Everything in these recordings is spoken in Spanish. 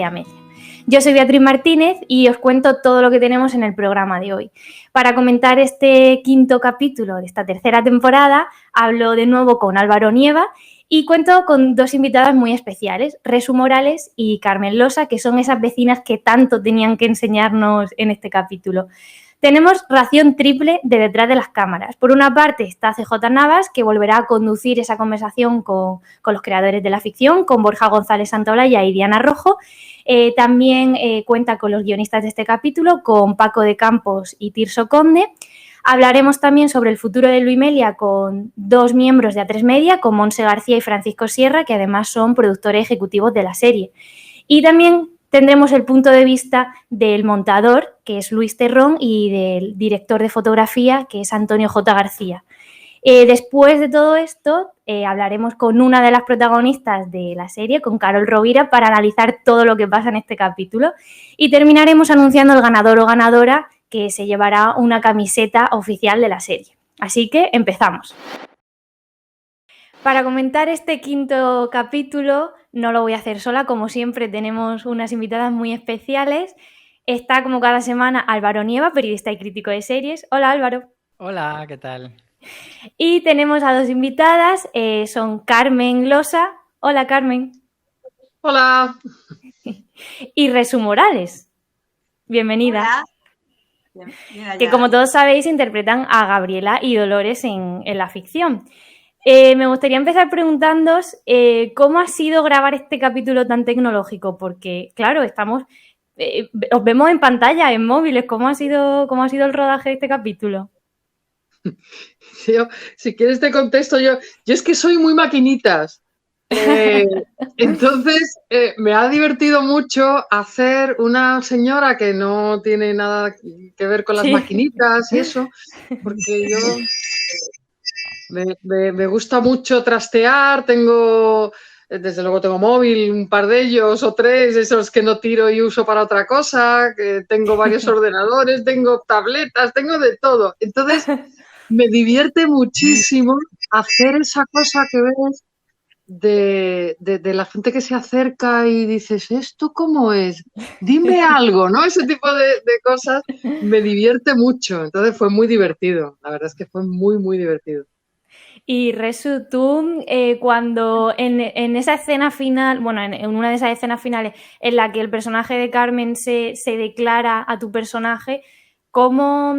y Amelia. Yo soy Beatriz Martínez y os cuento todo lo que tenemos en el programa de hoy. Para comentar este quinto capítulo de esta tercera temporada, hablo de nuevo con Álvaro Nieva y cuento con dos invitadas muy especiales, Resu Morales y Carmen Losa, que son esas vecinas que tanto tenían que enseñarnos en este capítulo. Tenemos ración triple de detrás de las cámaras. Por una parte está CJ Navas, que volverá a conducir esa conversación con los creadores de la ficción, con Borja González Santaolalla y Diana Rojo. También cuenta con los guionistas de este capítulo, con Paco de Campos y Tirso Conde. Hablaremos también sobre el futuro de Luimelia con dos miembros de A3 Media, con Montse García y Francisco Sierra, que además son productores ejecutivos de la serie. Y también tendremos el punto de vista del montador, que es Luis Terrón, y del director de fotografía, que es Antonio J. García. Después de todo esto, hablaremos con una de las protagonistas de la serie, con Carol Rovira, para analizar todo lo que pasa en este capítulo. Y terminaremos anunciando el ganador o ganadora que se llevará una camiseta oficial de la serie. Así que empezamos. Para comentar este quinto capítulo, no lo voy a hacer sola, como siempre tenemos unas invitadas muy especiales. Está como cada semana Álvaro Nieva, periodista y crítico de series. Hola Álvaro. Hola, ¿qué tal? Y tenemos a dos invitadas, son Carmen Losa. Hola Carmen. Hola. Y Resu Morales. Bienvenida. Hola. Bien que como todos sabéis interpretan a Gabriela y Dolores en la ficción. Me gustaría empezar preguntándoos cómo ha sido grabar este capítulo tan tecnológico, porque claro, os vemos en pantalla, en móviles. ¿Cómo ha sido el rodaje de este capítulo? Si quieres te contesto yo. Yo es que soy muy maquinitas. Entonces me ha divertido mucho hacer una señora que no tiene nada que ver con las maquinitas y eso, porque yo me gusta mucho trastear, desde luego tengo móvil, un par de ellos o tres, esos que no tiro y uso para otra cosa, que tengo varios ordenadores, tengo tabletas, tengo de todo. Entonces me divierte muchísimo hacer esa cosa que ves de la gente que se acerca y dices, ¿esto cómo es? Dime algo, ¿no? Ese tipo de cosas me divierte mucho. Entonces fue muy divertido. La verdad es que fue muy, muy divertido. Y Resu, tú cuando en esa escena final, bueno, en una de esas escenas finales en la que el personaje de Carmen se declara a tu personaje, ¿cómo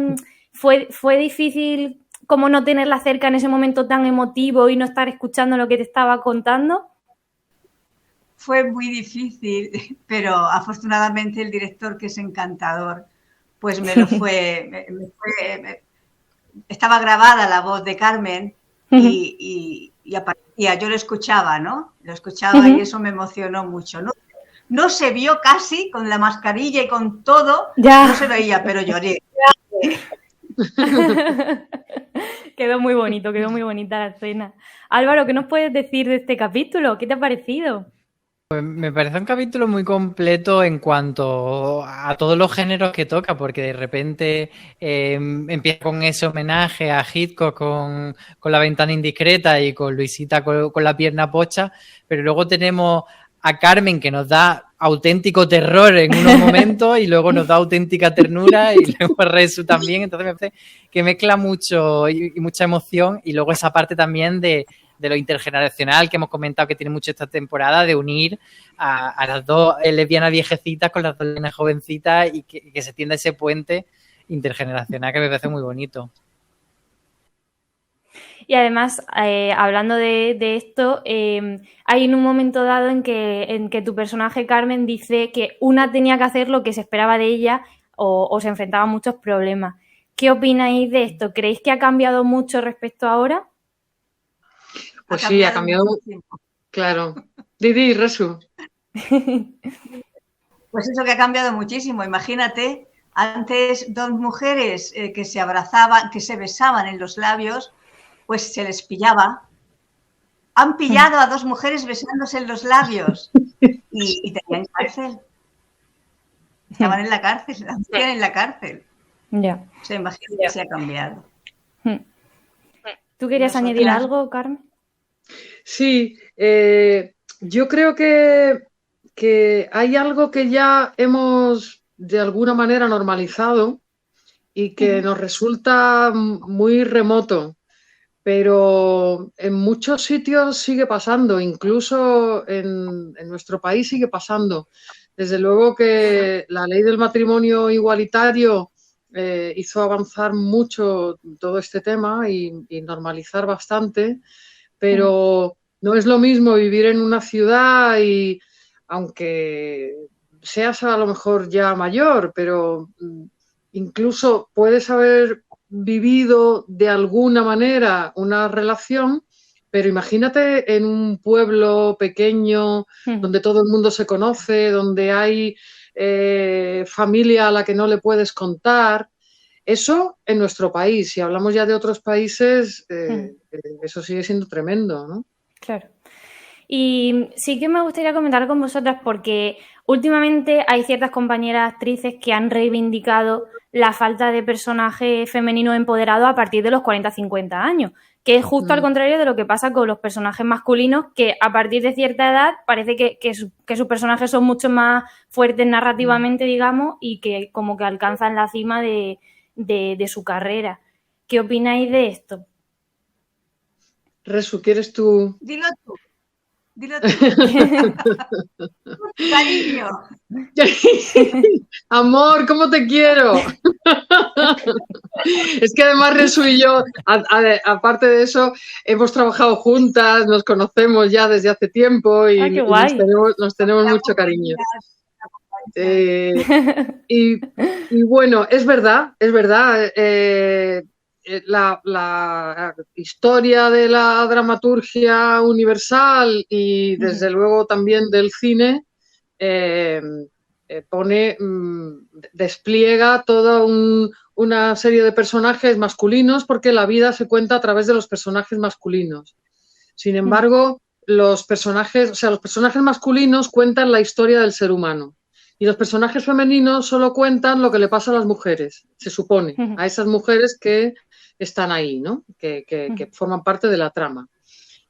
fue difícil como no tenerla cerca en ese momento tan emotivo y no estar escuchando lo que te estaba contando? Fue muy difícil, pero afortunadamente el director, que es encantador, pues me lo fue. Estaba grabada la voz de Carmen y aparecía. Yo lo escuchaba, ¿no? Lo escuchaba y eso me emocionó mucho, ¿no? No se vio casi, con la mascarilla y con todo, no se veía, pero lloré. Quedó muy bonita la escena. Álvaro, ¿qué nos puedes decir de este capítulo? ¿Qué te ha parecido? Pues me parece un capítulo muy completo en cuanto a todos los géneros que toca, porque de repente empieza con ese homenaje a Hitchcock con La ventana indiscreta y con Luisita con la pierna pocha, pero luego tenemos a Carmen, que nos da auténtico terror en unos momentos y luego nos da auténtica ternura, y luego Resu también. Entonces me parece que mezcla mucho y mucha emoción, y luego esa parte también de lo intergeneracional que hemos comentado que tiene mucho esta temporada, de unir a las dos lesbianas viejecitas con las dos lesbianas jovencitas y que se tienda ese puente intergeneracional, que me parece muy bonito. Y además, hablando de esto, hay en un momento dado en que tu personaje Carmen dice que una tenía que hacer lo que se esperaba de ella o se enfrentaba a muchos problemas. ¿Qué opináis de esto? ¿Creéis que ha cambiado mucho respecto a ahora? Pues sí, ha cambiado. Claro. Didi, Resu. Pues eso, que ha cambiado muchísimo. Imagínate, antes dos mujeres que se abrazaban, que se besaban en los labios, pues se les pillaba. Han pillado a dos mujeres besándose en los labios y tenían cárcel. Estaban en la cárcel, las metían en la cárcel. Ya. O sea, imagínate que se ha cambiado. ¿Tú querías añadir algo, Carmen? Sí, yo creo que que hay algo que ya hemos de alguna manera normalizado y que nos resulta muy remoto, pero en muchos sitios sigue pasando, incluso en nuestro país sigue pasando. Desde luego que la ley del matrimonio igualitario hizo avanzar mucho todo este tema y normalizar bastante, pero no es lo mismo vivir en una ciudad y aunque seas a lo mejor ya mayor, pero incluso puedes haber vivido de alguna manera una relación, pero imagínate en un pueblo pequeño donde todo el mundo se conoce, donde hay familia a la que no le puedes contar. Eso en nuestro país. Si hablamos ya de otros países, eso sigue siendo tremendo, ¿no? Claro. Y sí que me gustaría comentar con vosotras porque últimamente hay ciertas compañeras actrices que han reivindicado la falta de personaje femenino empoderado a partir de los 40-50 años, que es justo al contrario de lo que pasa con los personajes masculinos, que a partir de cierta edad parece que sus personajes son mucho más fuertes narrativamente, digamos, y que como que alcanzan la cima de su carrera. ¿Qué opináis de esto? Resu, ¿quieres tú? Dilo tú. Cariño. Amor, ¿cómo te quiero? Es que además Resu y yo, aparte de eso, hemos trabajado juntas, nos conocemos ya desde hace tiempo y, qué guay. nos tenemos mucho cariño. Y bueno, es verdad. La historia de la dramaturgia universal y desde luego también del cine despliega toda una serie de personajes masculinos porque la vida se cuenta a través de los personajes masculinos. Sin embargo, los personajes masculinos cuentan la historia del ser humano. Y los personajes femeninos solo cuentan lo que le pasa a las mujeres, se supone, a esas mujeres que están ahí, ¿no? Que forman parte de la trama.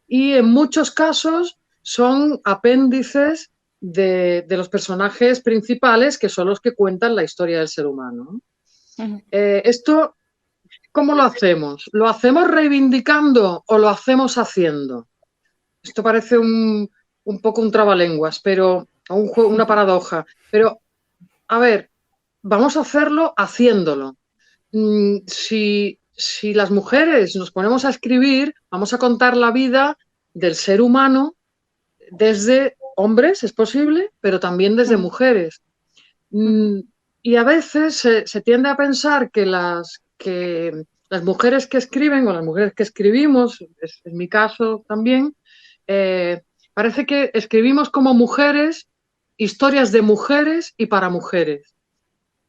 Y en muchos casos son apéndices de los personajes principales, que son los que cuentan la historia del ser humano. Esto, ¿cómo lo hacemos? ¿Lo hacemos reivindicando o lo hacemos haciendo? Esto parece un poco un trabalenguas, pero una paradoja. Pero, a ver, vamos a hacerlo haciéndolo. Si las mujeres nos ponemos a escribir, vamos a contar la vida del ser humano desde hombres, es posible, pero también desde mujeres. Y a veces se tiende a pensar que las mujeres que escriben o las mujeres que escribimos, es mi caso también, parece que escribimos como mujeres historias de mujeres y para mujeres.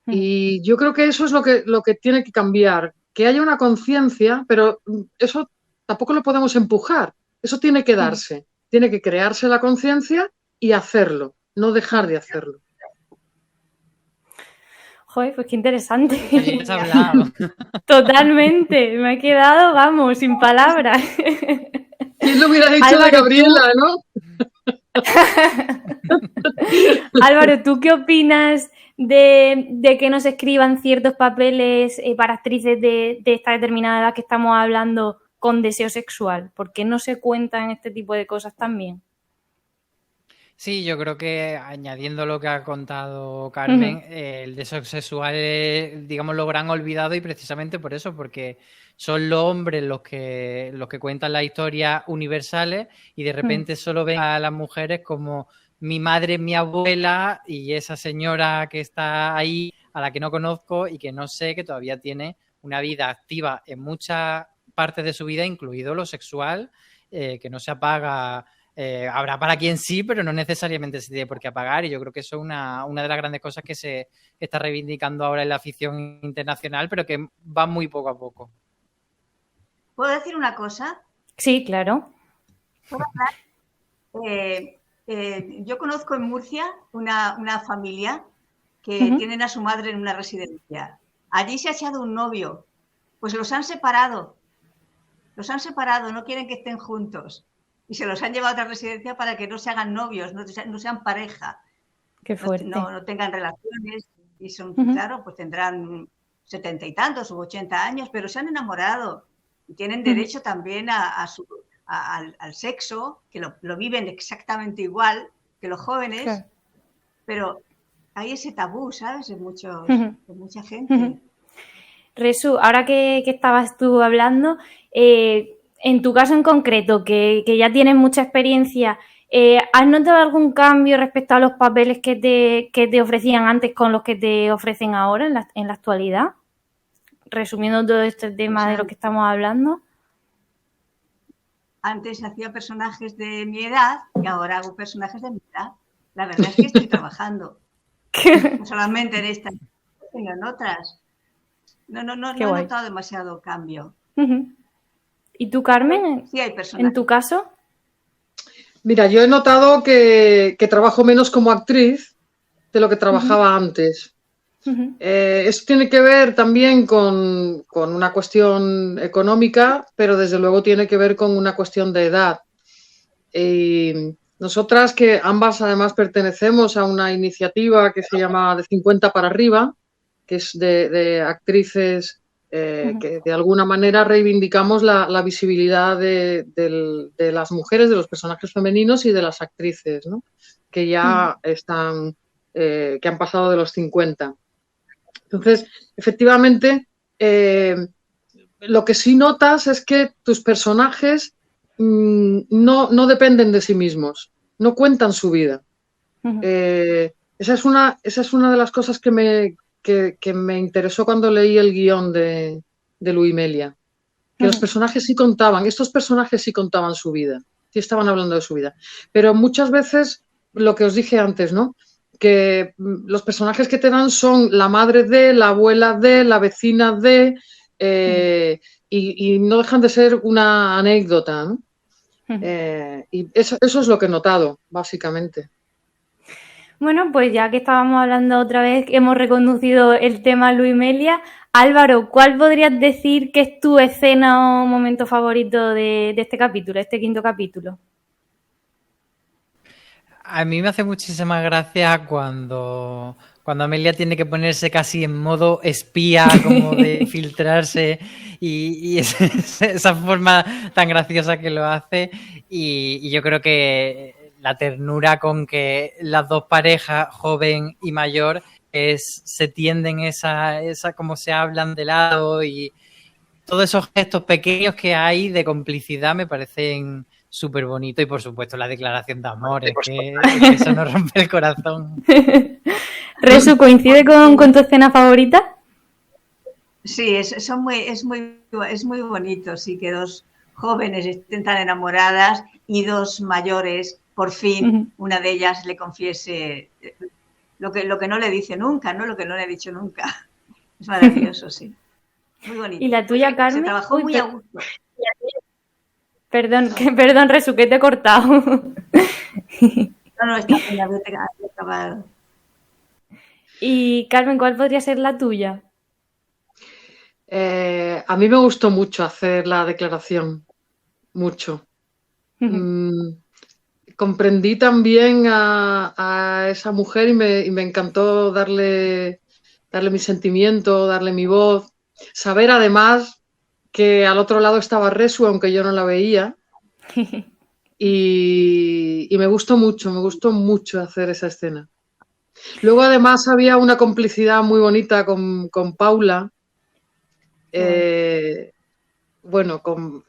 Y yo creo que eso es lo que tiene que cambiar, que haya una conciencia, pero eso tampoco lo podemos empujar, eso tiene que darse, tiene que crearse la conciencia y hacerlo, no dejar de hacerlo. Joder, pues qué interesante. Has hablado. Totalmente, me he quedado, vamos, sin palabras. ¿Quién lo hubiera dicho Álvaro, de Gabriela, no? Álvaro, ¿tú qué opinas de que nos escriban ciertos papeles para actrices de esta determinada edad que estamos hablando con deseo sexual? ¿Por qué no se cuentan este tipo de cosas también? Sí, yo creo que añadiendo lo que ha contado Carmen, el deseo sexual es, digamos, lo gran olvidado y precisamente por eso, porque son los hombres los que cuentan las historias universales y de repente solo ven a las mujeres como mi madre, mi abuela y esa señora que está ahí a la que no conozco y que no sé, que todavía tiene una vida activa en muchas partes de su vida, incluido lo sexual, que no se apaga. Habrá para quien sí, pero no necesariamente se tiene por qué apagar y yo creo que eso es una de las grandes cosas que se está reivindicando ahora en la ficción internacional, pero que va muy poco a poco. ¿Puedo decir una cosa? Sí, claro. Yo conozco en Murcia una familia que tienen a su madre en una residencia. Allí se ha echado un novio, pues los han separado, no quieren que estén juntos. Y se los han llevado a otra residencia para que no se hagan novios, no sean pareja. Qué fuerte. no tengan relaciones y son, Ujú. claro, pues tendrán 70 y tantos u 80 años, pero se han enamorado y tienen Ujú. derecho también al sexo, que lo viven exactamente igual que los jóvenes, Claro. pero hay ese tabú, ¿sabes? De Ujú. mucha Ujú. gente. Resu, ahora que estabas tú hablando, en tu caso en concreto, que ya tienes mucha experiencia, ¿has notado algún cambio respecto a los papeles que te ofrecían antes con los que te ofrecen ahora en la actualidad? Resumiendo todo este tema de lo que estamos hablando. Antes hacía personajes de mi edad y ahora hago personajes de mi edad. La verdad es que estoy trabajando. No solamente en esta, sino en otras. No Qué he guay. notado demasiado cambio. Ujú. ¿Y tú, Carmen, Sí hay en personajes. tu caso? Mira, yo he notado que trabajo menos como actriz de lo que trabajaba antes. Ujú. Eso tiene que ver también con una cuestión económica, pero desde luego tiene que ver con una cuestión de edad. Y nosotras, que ambas además pertenecemos a una iniciativa que se llama De 50 para arriba, que es de actrices Ujú. que de alguna manera reivindicamos la visibilidad de las mujeres, de los personajes femeninos y de las actrices, ¿no? Que ya están, que han pasado de los 50. Entonces, efectivamente, lo que sí notas es que tus personajes no dependen de sí mismos, no cuentan su vida. Ujú. Esa es una de las cosas que me interesó cuando leí el guión de Louis Melia, que los Ujú. personajes sí contaban, estos personajes sí contaban su vida, sí estaban hablando de su vida, pero muchas veces, lo que os dije antes, ¿no? Que los personajes que te dan son la madre de, la abuela de, la vecina de, y no dejan de ser una anécdota, ¿no? Ujú. Y eso es lo que he notado, básicamente. Bueno, pues ya que estábamos hablando otra vez, hemos reconducido el tema Luis Melia. Álvaro, ¿cuál podrías decir que es tu escena o momento favorito de este capítulo, este quinto capítulo? A mí me hace muchísima gracia cuando Amelia tiene que ponerse casi en modo espía, como de filtrarse, y esa forma tan graciosa que lo hace. Y yo creo que la ternura con que las dos parejas, joven y mayor, se tienden esa como se hablan de lado, y todos esos gestos pequeños que hay de complicidad me parecen súper bonito. Y por supuesto la declaración de amor, es que eso nos rompe el corazón. Resu, ¿coincide con tu escena favorita? Sí, es muy bonito, sí, que dos jóvenes estén tan enamoradas y dos mayores, por fin, una de ellas le confiese lo que no le dice nunca, ¿no? Lo que no le ha dicho nunca. Es maravilloso, sí. Muy bonito. ¿Y la tuya, Carmen? Se trabajó muy a gusto. Perdón, Resu, que te he cortado. No, está bien, había acabado. Y Carmen, ¿cuál podría ser la tuya? A mí me gustó mucho hacer la declaración, mucho. Comprendí también a esa mujer y me encantó darle mi sentimiento, darle mi voz. Saber además que al otro lado estaba Resu, aunque yo no la veía. Y me gustó mucho hacer esa escena. Luego además había una complicidad muy bonita con Paula. Bueno, con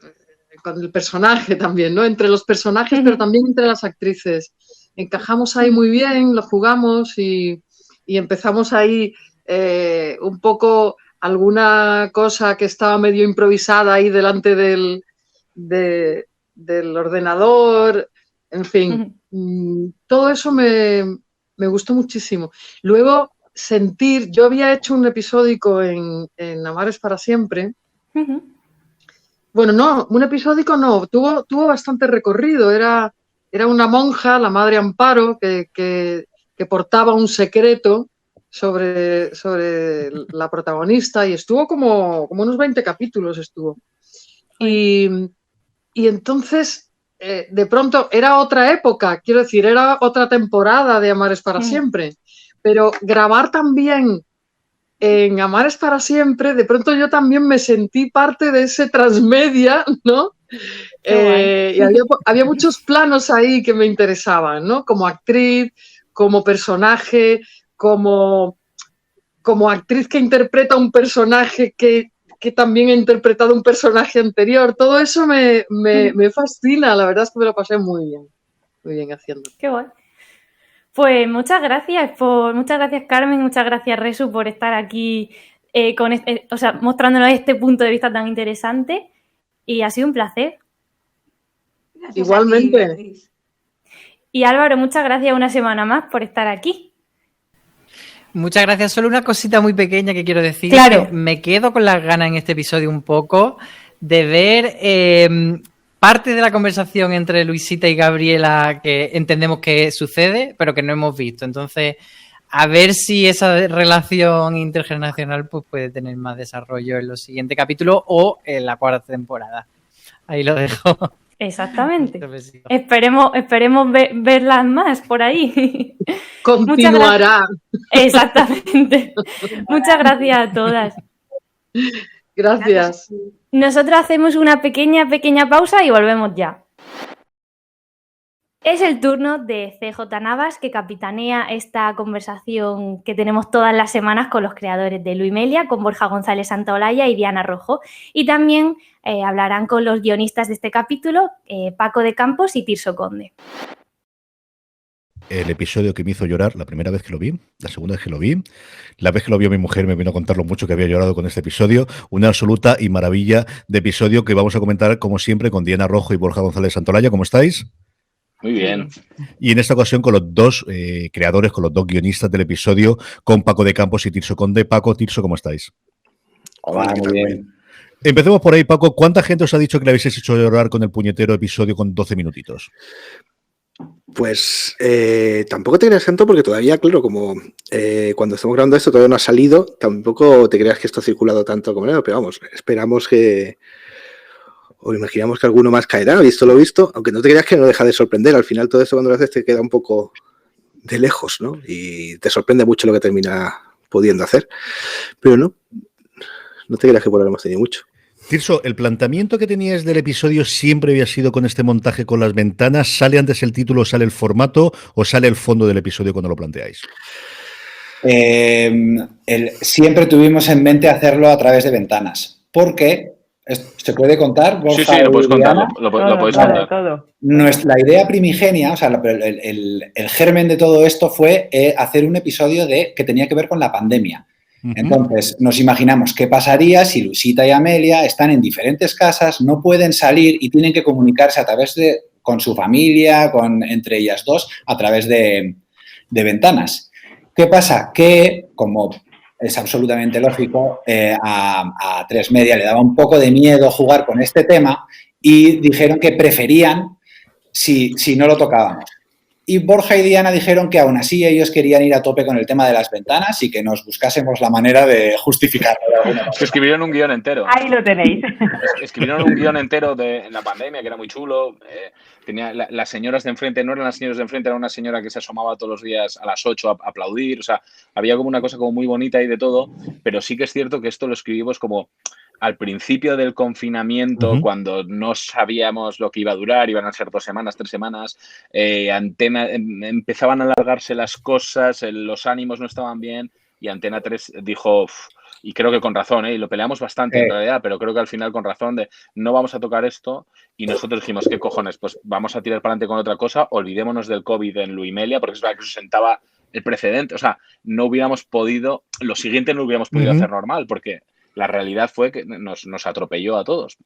el personaje también, ¿no? Entre los personajes, pero también entre las actrices. Encajamos ahí muy bien, lo jugamos y empezamos ahí un poco alguna cosa que estaba medio improvisada ahí delante del ordenador, en fin. Todo eso me gustó muchísimo. Luego yo había hecho un episódico en Amar es para siempre. Bueno, no, un episódico no, tuvo bastante recorrido. Era una monja, la madre Amparo, que portaba un secreto sobre la protagonista, y estuvo como unos 20 capítulos estuvo. Y entonces de pronto era otra época, quiero decir, era otra temporada de Amar es para siempre, pero grabar también en Amar es para siempre, de pronto yo también me sentí parte de ese transmedia, ¿no? Y había muchos planos ahí que me interesaban, ¿no? Como actriz, como personaje, como actriz que interpreta un personaje que también he interpretado un personaje anterior. Todo eso me fascina, la verdad es que me lo pasé muy bien haciendo. Qué guay. Pues muchas gracias Carmen, muchas gracias Resu por estar aquí mostrándonos este punto de vista tan interesante y ha sido un placer. Gracias. Igualmente. A ti, Beatriz. Y Álvaro, muchas gracias una semana más por estar aquí. Muchas gracias. Solo una cosita muy pequeña que quiero decir. Claro. Que me quedo con las ganas en este episodio un poco de ver parte de la conversación entre Luisita y Gabriela que entendemos que sucede, pero que no hemos visto. Entonces, a ver si esa relación intergeneracional pues, puede tener más desarrollo en los siguientes capítulos o en la cuarta temporada. Ahí lo dejo. Exactamente. Esperemos verlas más por ahí. Continuará. Exactamente. Muchas gracias a todas. Gracias. Nosotros hacemos una pequeña pausa y volvemos ya. Es el turno de CJ Navas, que capitanea esta conversación que tenemos todas las semanas con los creadores de Luimelia, con Borja González Santaolalla y Diana Rojo. Y también hablarán con los guionistas de este capítulo, Paco de Campos y Tirso Conde. El episodio que me hizo llorar la primera vez que lo vi, la segunda vez que lo vi, la vez que lo vio mi mujer me vino a contar lo mucho que había llorado con este episodio, una absoluta y maravilla de episodio que vamos a comentar como siempre con Diana Rojo y Borja González Santaolalla. ¿Cómo estáis? Muy bien. Y en esta ocasión con los dos creadores, con los dos guionistas del episodio, con Paco de Campos y Tirso Conde. Paco, Tirso, ¿cómo estáis? Hola, muy bien. Empecemos por ahí, Paco. ¿Cuánta gente os ha dicho que le habéis hecho llorar con el puñetero episodio con 12 minutitos? Pues tampoco te creas tanto porque todavía, claro, como cuando estamos grabando esto todavía no ha salido, tampoco te creas que esto ha circulado tanto como nada, pero vamos, esperamos que, o imaginamos que alguno más caerá, visto lo visto, aunque no te creas que no deja de sorprender, al final todo esto cuando lo haces te queda un poco de lejos, ¿no? Y te sorprende mucho lo que termina pudiendo hacer, pero no te creas que por ahora hemos tenido mucho. Tirso, ¿el planteamiento que tenías del episodio siempre había sido con este montaje con las ventanas? ¿Sale antes el título, sale el formato o sale el fondo del episodio cuando lo planteáis? Siempre tuvimos en mente hacerlo a través de ventanas. ¿Por qué? ¿Se puede contar? Sí, lo puedes contar. Lo podéis contar. Todo. La idea primigenia, o sea, el germen de todo esto fue hacer un episodio que tenía que ver con la pandemia. Entonces, nos imaginamos qué pasaría si Luisita y Amelia están en diferentes casas, no pueden salir y tienen que comunicarse a través con su familia, entre ellas dos, a través de ventanas. ¿Qué pasa? Que, como es absolutamente lógico, a 3 Media le daba un poco de miedo jugar con este tema y dijeron que preferían si no lo tocábamos. Y Borja y Diana dijeron que aún así ellos querían ir a tope con el tema de las ventanas y que nos buscásemos la manera de justificarlo. Escribieron un guión entero. Ahí lo tenéis. Escribieron un guión entero en la pandemia, que era muy chulo. Tenía las señoras de enfrente, no eran las señoras de enfrente, era una señora que se asomaba todos los días a las 8 a aplaudir. O sea, había como una cosa como muy bonita y de todo, pero sí que es cierto que esto lo escribimos como al principio del confinamiento, cuando no sabíamos lo que iba a durar, iban a ser 2 semanas, 3 semanas, Antena empezaban a alargarse las cosas, los ánimos no estaban bien y Antena 3 dijo, y creo que con razón, y lo peleamos bastante en realidad, pero creo que al final con razón de no vamos a tocar esto y nosotros dijimos, ¿qué cojones? Pues vamos a tirar para adelante con otra cosa, olvidémonos del COVID en Luimelia, porque es verdad que se sentaba el precedente, o sea, no hubiéramos podido, lo siguiente no lo hubiéramos podido hacer normal, porque la realidad fue que nos atropelló a todos.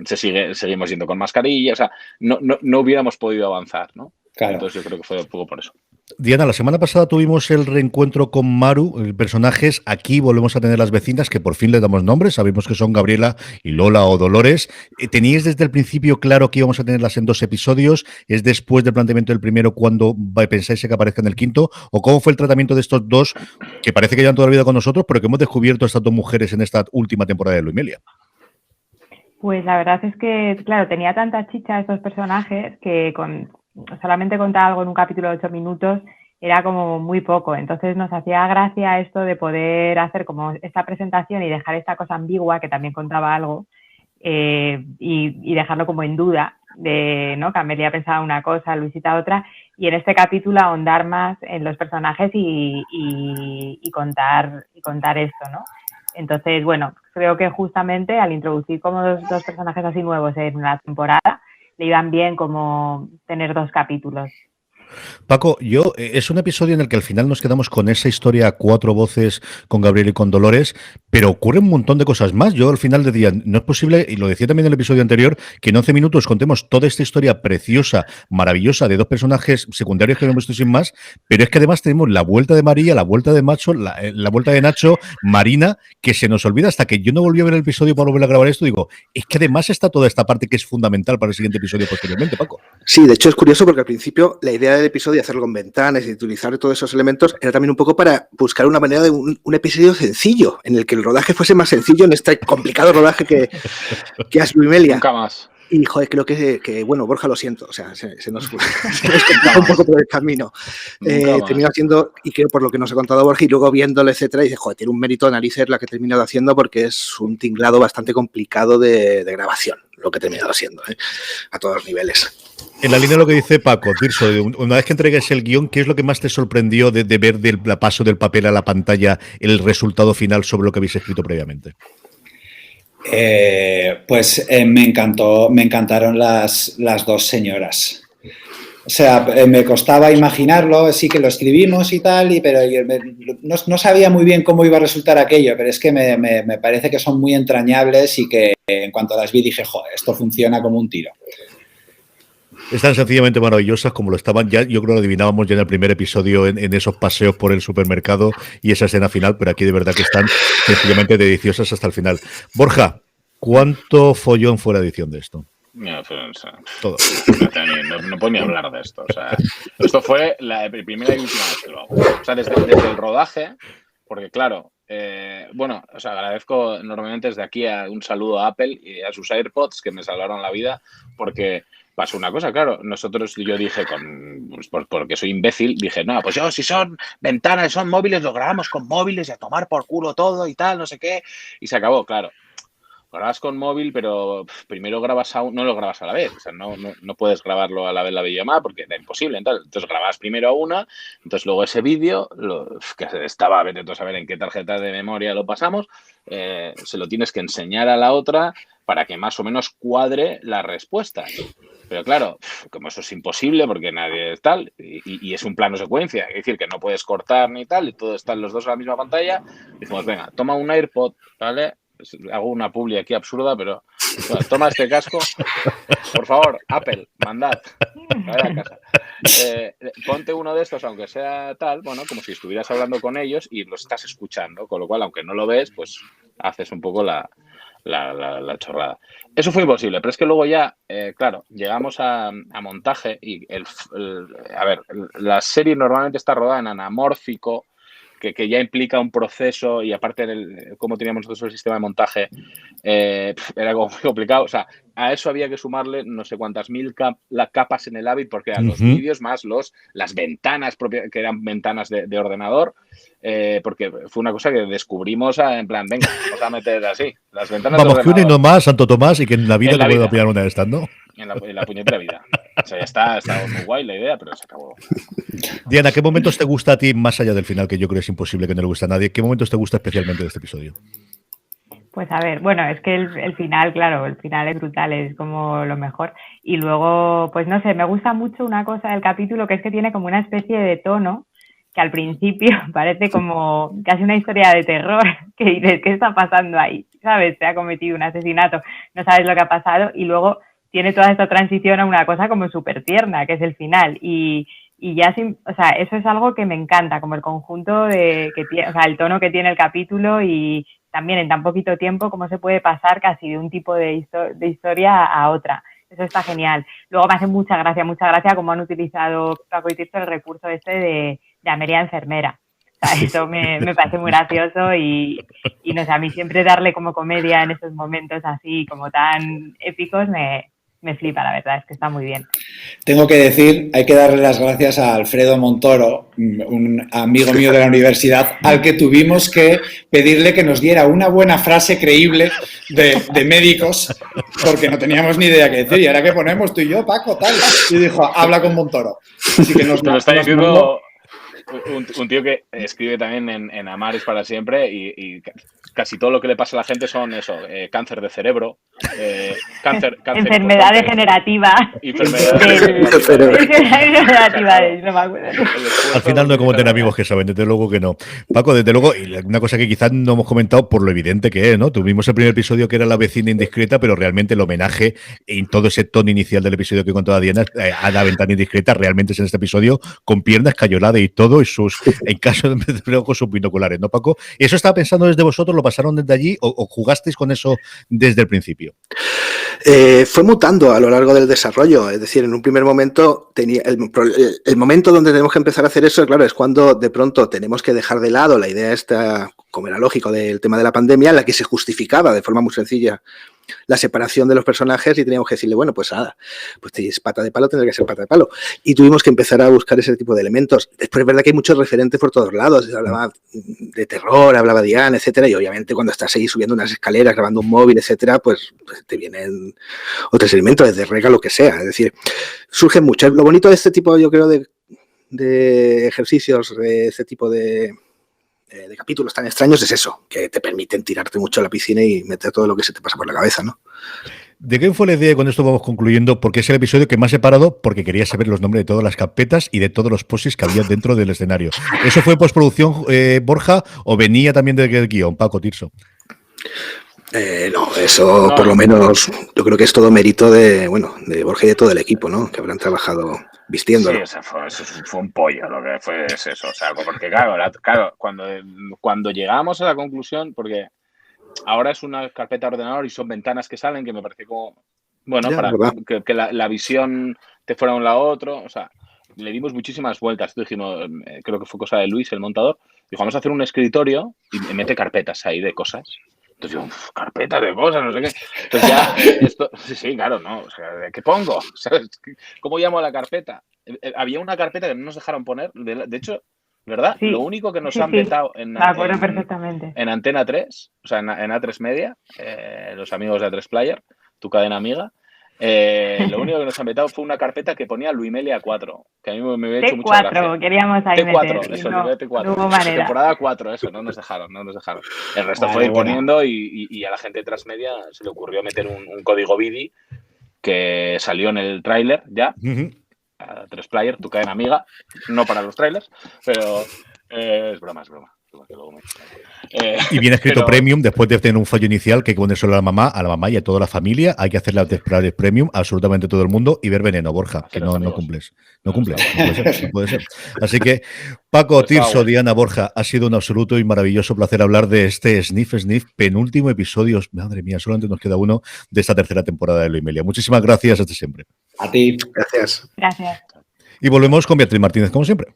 Seguimos yendo con mascarilla, o sea, no hubiéramos podido avanzar, ¿no? Claro. Entonces yo creo que fue un poco por eso. Diana, la semana pasada tuvimos el reencuentro con Maru, personajes. Aquí volvemos a tener las vecinas, que por fin le damos nombres. Sabemos que son Gabriela y Lola o Dolores. ¿Teníais desde el principio claro que íbamos a tenerlas en 2 episodios? ¿Es después del planteamiento del primero cuando pensáis que aparezca en el quinto? ¿O cómo fue el tratamiento de estos dos, que parece que llevan toda la vida con nosotros, pero que hemos descubierto a estas 2 mujeres en esta última temporada de Luimelia? Pues la verdad es que, claro, tenía tanta chicha estos personajes que solamente contar algo en un capítulo de 8 minutos era como muy poco. Entonces nos hacía gracia esto de poder hacer como esta presentación y dejar esta cosa ambigua, que también contaba algo, y dejarlo como en duda, de, ¿no? Que Amelia pensaba una cosa, Luisita otra, y en este capítulo ahondar más en los personajes y contar esto, ¿no? Entonces, bueno, creo que justamente al introducir como dos personajes así nuevos en una temporada, le iban bien como tener 2 capítulos. Paco, es un episodio en el que al final nos quedamos con esa historia a 4 voces con Gabriel y con Dolores, pero ocurre un montón de cosas más. Yo al final decía, no es posible, y lo decía también en el episodio anterior, que en 11 minutos contemos toda esta historia preciosa, maravillosa, de 2 personajes secundarios que no hemos visto sin más, pero es que además tenemos la vuelta de María, la vuelta de Macho, la vuelta de Nacho, Marina, que se nos olvida hasta que yo no volví a ver el episodio para volver a grabar esto, digo, es que además está toda esta parte que es fundamental para el siguiente episodio posteriormente, Paco. Sí, de hecho es curioso porque al principio la idea del episodio de hacerlo con ventanas y de utilizar todos esos elementos era también un poco para buscar una manera de un episodio sencillo, en el que el rodaje fuese más sencillo en este complicado rodaje que has Melia. Nunca más. Y, joder, creo que bueno, Borja, lo siento, o sea, se nos complicó un poco por el camino. Terminó haciendo, y creo por lo que nos ha contado Borja, y luego viéndolo, etcétera, y dice, joder, tiene un mérito de narices la que he terminado haciendo porque es un tinglado bastante complicado de grabación, lo que he terminado haciendo, a todos los niveles. En la línea de lo que dice Paco, Tirso, una vez que entregues el guión, ¿qué es lo que más te sorprendió de ver del paso del papel a la pantalla el resultado final sobre lo que habéis escrito previamente? Me encantaron las 2 señoras. O sea, me costaba imaginarlo, sí que lo escribimos y tal, pero no sabía muy bien cómo iba a resultar aquello, pero es que me parece que son muy entrañables y que en cuanto las vi dije, joder, esto funciona como un tiro. Están sencillamente maravillosas como lo estaban ya, yo creo que lo adivinábamos ya en el primer episodio en esos paseos por el supermercado y esa escena final, pero aquí de verdad que están sencillamente deliciosas hasta el final. Borja, ¿cuánto follón fue la edición de esto? No, pues, todo. No puedo ni hablar de esto. O sea, esto fue la primera y última vez que lo hago. O sea, desde el rodaje, porque claro, o sea, agradezco enormemente desde aquí un saludo a Apple y a sus AirPods que me salvaron la vida, porque pasó una cosa, claro, yo dije, porque soy imbécil, dije, no, pues si son ventanas, son móviles, lo grabamos con móviles y a tomar por culo todo y tal, no sé qué, y se acabó, claro. Grabas con móvil, pero primero no lo grabas a la vez, o sea, no puedes grabarlo a la vez la videollamada porque era imposible, entonces grabas primero a una, entonces luego ese vídeo, que estaba, vete tú a saber en qué tarjeta de memoria lo pasamos, se lo tienes que enseñar a la otra para que más o menos cuadre las respuestas. Pero claro, como eso es imposible porque nadie es tal, y es un plano secuencia, es decir, que no puedes cortar ni tal, y todos están los dos en la misma pantalla, decimos, venga, toma un AirPod, ¿vale? Hago una publi aquí absurda, pero bueno, toma este casco, por favor, Apple, mandad, a casa. Ponte uno de estos, aunque sea tal, bueno, como si estuvieras hablando con ellos y los estás escuchando, con lo cual, aunque no lo ves, pues haces un poco la chorrada. Eso fue imposible, pero es que luego ya, claro, llegamos a montaje y la serie normalmente está rodada en anamórfico, que ya implica un proceso y aparte cómo teníamos nosotros el sistema de montaje, era como muy complicado. O sea, a eso había que sumarle no sé cuántas mil capas en el Avid porque eran los vídeos más las ventanas propias, que eran ventanas de ordenador, porque fue una cosa que descubrimos en plan, venga, vamos a meter así, las ventanas vamos, de ordenador. Que uno más, Santo Tomás, y que en la vida te pueda pillar una de estas, ¿no? En la puñetera vida. O sea, ya está muy guay la idea, pero se acabó. Diana, ¿qué momentos te gusta a ti, más allá del final, que yo creo que es imposible que no le guste a nadie? ¿Qué momentos te gusta especialmente de este episodio? Pues a ver, bueno, es que el final, claro, el final es brutal, es como lo mejor. Y luego, pues no sé, me gusta mucho una cosa del capítulo, que es que tiene como una especie de tono que al principio parece como casi una historia de terror, que dices, ¿qué está pasando ahí? ¿Sabes? Se ha cometido un asesinato, no sabes lo que ha pasado, y luego tiene toda esta transición a una cosa como súper tierna, que es el final. Y ya, o sea, eso es algo que me encanta, como el conjunto o sea, el tono que tiene el capítulo y también en tan poquito tiempo cómo se puede pasar casi de un tipo de historia a otra. Eso está genial. Luego me hace mucha gracia cómo han utilizado Paco y Tirso el recurso de Amelia enfermera. Eso me parece muy gracioso y no sé, a mí siempre darle como comedia en esos momentos así como tan épicos me flipa, la verdad, es que está muy bien. Tengo que decir, hay que darle las gracias a Alfredo Montoro, un amigo mío de la universidad, al que tuvimos que pedirle que nos diera una buena frase creíble de médicos, porque no teníamos ni idea qué decir. Y ahora que ponemos tú y yo, Paco, tal. Y dijo, habla con Montoro. Así que Te lo está diciendo un tío que escribe también en Amar es para siempre y casi todo lo que le pasa a la gente son eso, cáncer de cerebro, cáncer enfermedad degenerativa. No me acuerdo. Al final no hay como tener amigos que saben, desde luego que no. Paco, desde luego, y una cosa que quizás no hemos comentado por lo evidente que es, ¿no? Tuvimos el primer episodio que era La vecina indiscreta, pero realmente el homenaje en todo ese tono inicial del episodio que contaba Diana a La ventana indiscreta realmente es en este episodio con piernas cayoladas y todo, y en caso de con sus binoculares, ¿no, Paco? ¿Eso estaba pensando desde vosotros? ¿Lo pasaron desde allí o jugasteis con eso desde el principio? Fue mutando a lo largo del desarrollo, es decir, en un primer momento tenía el momento donde tenemos que empezar a hacer eso, claro, es cuando de pronto tenemos que dejar de lado la idea esta, como era lógico, del tema de la pandemia, en la que se justificaba de forma muy sencilla la separación de los personajes y teníamos que decirle, bueno, pues nada, pues si es pata de palo, tendrá que ser pata de palo. Y tuvimos que empezar a buscar ese tipo de elementos. Después es verdad que hay muchos referentes por todos lados, se hablaba de terror, hablaba de Diana, etcétera, y obviamente cuando estás ahí subiendo unas escaleras, grabando un móvil, etcétera, pues te vienen otros elementos, desde rega, lo que sea. Es decir, surgen muchos. Lo bonito de este tipo, yo creo, de ejercicios, de este tipo de capítulos tan extraños es eso, que te permiten tirarte mucho a la piscina y meter todo lo que se te pasa por la cabeza, ¿no? ¿De qué fue la idea? Y con esto vamos concluyendo, porque es el episodio que más he parado, porque quería saber los nombres de todas las carpetas y de todos los posis que había dentro del escenario. ¿Eso fue postproducción, Borja, o venía también del guión, Paco Tirso? No, eso por lo menos yo creo que es todo mérito de Borja y de todo el equipo, ¿no? Que habrán trabajado vistiéndolo. Sí, eso fue un pollo lo que fue eso. O sea, porque claro, cuando llegamos a la conclusión, porque ahora es una carpeta de ordenador y son ventanas que salen, que me parece como, bueno, Ya, para que la visión te fuera de un lado a otro, o sea, le dimos muchísimas vueltas. Dijimos, creo que fue cosa de Luis, el montador, dijo, vamos a hacer un escritorio y mete carpetas ahí de cosas. Entonces yo, carpetas de cosas, no sé qué. Entonces ya, esto, sí, claro, ¿no? O sea, ¿qué pongo? ¿Sabes? ¿Cómo llamo a la carpeta? Había una carpeta que no nos dejaron poner, de hecho, ¿verdad? Sí, lo único que nos han vetado perfectamente. En Antena 3, o sea, en A3 Media, los amigos de A3 Player, tu cadena amiga, lo único que nos han vetado fue una carpeta que ponía Luimelia 4, que a mí me había hecho mucha gracia. T4, queríamos ahí T4, meter, eso, no, T4. No hubo manera. Temporada 4, eso, no nos dejaron. El resto fue ir poniendo y a la gente de Transmedia se le ocurrió meter un código BIDI que salió en el tráiler ya. A3 Player, tu cadena amiga, no para los trailers, pero es broma. Y viene escrito Premium después de tener un fallo inicial que pone solo a la mamá y a toda la familia. Hay que hacer la de Premium absolutamente todo el mundo y ver Veneno, Borja, que no cumples. No puede ser. Así que, Paco, Tirso, Diana, Borja, ha sido un absoluto y maravilloso placer hablar de este Sniff, penúltimo episodio. Madre mía, solamente nos queda uno de esta tercera temporada de Luimelia. Muchísimas gracias, hasta siempre. A ti. Gracias. Y volvemos con Beatriz Martínez, como siempre.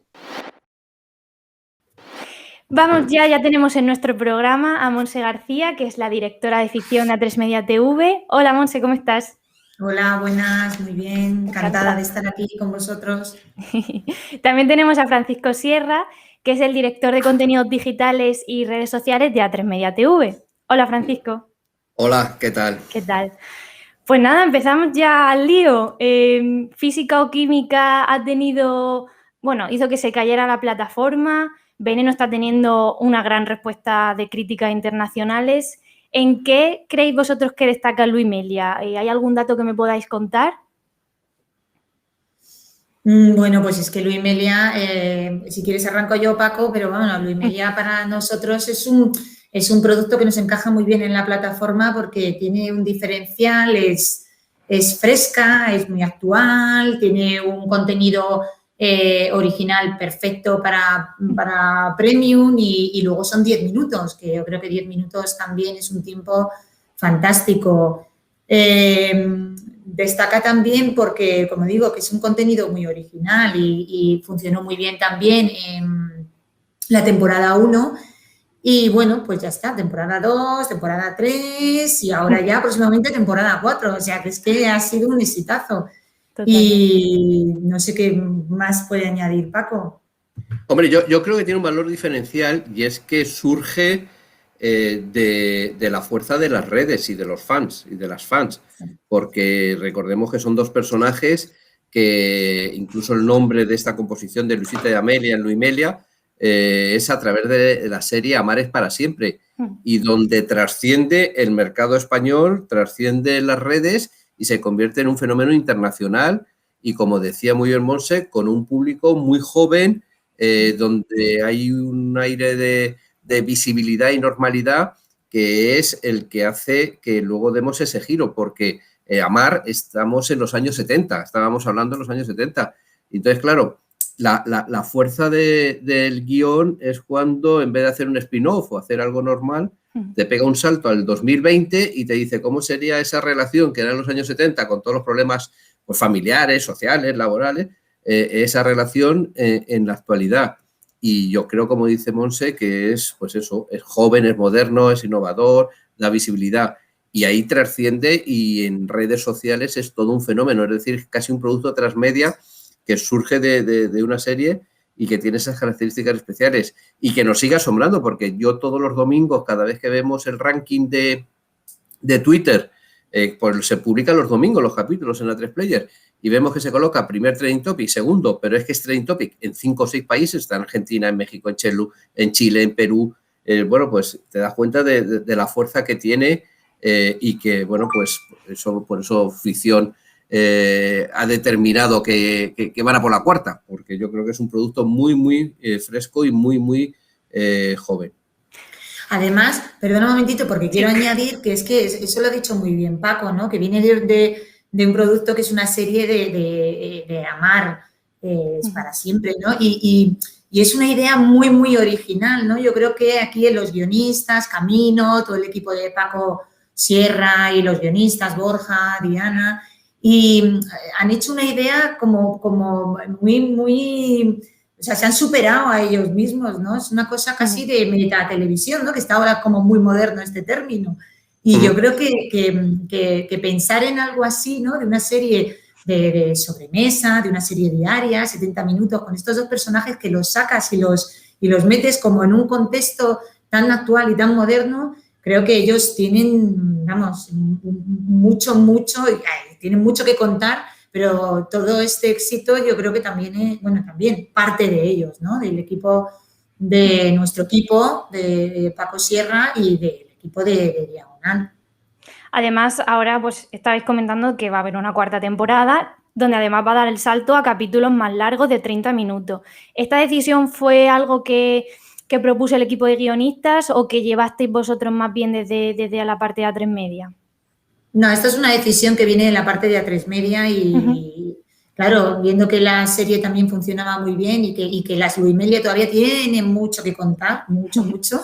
Vamos ya tenemos en nuestro programa a Monse García, que es la directora de ficción de A3 Media TV. Hola, Monse, ¿cómo estás? Hola, buenas, muy bien, encantada de estar aquí con vosotros. También tenemos a Francisco Sierra, que es el director de contenidos digitales y redes sociales de A3 Media TV. Hola, Francisco. Hola, ¿qué tal? ¿Qué tal? Pues nada, empezamos ya al lío. Física o Química hizo que se cayera la plataforma. Veneno está teniendo una gran respuesta de críticas internacionales. ¿En qué creéis vosotros que destaca Luimelia? ¿Hay algún dato que me podáis contar? Bueno, pues es que Luimelia, si quieres arranco yo, Paco, pero bueno, Luimelia para nosotros es un producto que nos encaja muy bien en la plataforma porque tiene un diferencial, es fresca, es muy actual, tiene un contenido original perfecto para Premium y luego son 10 minutos, que yo creo que 10 minutos también es un tiempo fantástico. Destaca también porque, como digo, que es un contenido muy original y funcionó muy bien también la temporada 1 y bueno, pues ya está, temporada 2, temporada 3 y ahora ya próximamente temporada 4, o sea que es que ha sido un exitazo. Totalmente. Y no sé qué más puede añadir Paco. Hombre, yo creo que tiene un valor diferencial y es que surge de la fuerza de las redes y de los fans y de las fans, porque recordemos que son dos personajes que incluso el nombre de esta composición de Luisita y Amelia en Luimelia es a través de la serie Amar es para siempre, y donde trasciende el mercado español, trasciende las redes y se convierte en un fenómeno internacional y, como decía muy bien Montse, con un público muy joven, donde hay un aire de visibilidad y normalidad que es el que hace que luego demos ese giro, porque Amar estamos en los años 70, estábamos hablando en los años 70. Entonces, claro, la fuerza del guión es cuando, en vez de hacer un spin-off o hacer algo normal, te pega un salto al 2020 y te dice cómo sería esa relación que era en los años 70 con todos los problemas pues, familiares, sociales, laborales, esa relación en la actualidad. Y yo creo, como dice Montse, que es, pues eso, es joven, es moderno, es innovador, da visibilidad. Y ahí trasciende y en redes sociales es todo un fenómeno, es decir, casi un producto transmedia que surge de una serie y que tiene esas características especiales y que nos sigue asombrando, porque yo todos los domingos, cada vez que vemos el ranking de Twitter, pues se publican los domingos los capítulos en A3 Player y vemos que se coloca primer trending topic, segundo, pero es que es trending topic en 5 o 6 países, está en Argentina, en México, en Chile, en Perú. Bueno, pues te das cuenta de la fuerza que tiene y que, bueno, pues por eso Ficción ha determinado que van a por la cuarta, porque yo creo que es un producto muy, muy fresco y muy, muy joven. Además, perdona un momentito porque quiero añadir que es que eso lo ha dicho muy bien Paco, ¿no? Que viene de un producto que es una serie de Amar es para siempre, ¿no? Y es una idea muy, muy original, ¿no? Yo creo que aquí los guionistas, Camino, todo el equipo de Paco Sierra y los guionistas, Borja, Diana, y han hecho una idea como muy, muy... O sea, se han superado a ellos mismos, ¿no? Es una cosa casi de metatelevisión, ¿no? Que está ahora como muy moderno este término. Y yo creo que pensar en algo así, ¿no? De una serie de sobremesa, de una serie diaria, 70 minutos, con estos dos personajes que los sacas y los metes como en un contexto tan actual y tan moderno, creo que ellos tienen, vamos, tienen mucho que contar, pero todo este éxito yo creo que también es, bueno, también parte de ellos, ¿no? Del equipo, de nuestro equipo, de Paco Sierra y del equipo de Diagonal. Además, ahora pues estabais comentando que va a haber una cuarta temporada donde además va a dar el salto a capítulos más largos de 30 minutos. ¿Esta decisión fue algo que propuso el equipo de guionistas o que llevasteis vosotros más bien desde la parte de A3 Media? No, esta es una decisión que viene de la parte de A3 Media y claro, viendo que la serie también funcionaba muy bien y que las Luimelia todavía tienen mucho que contar, mucho,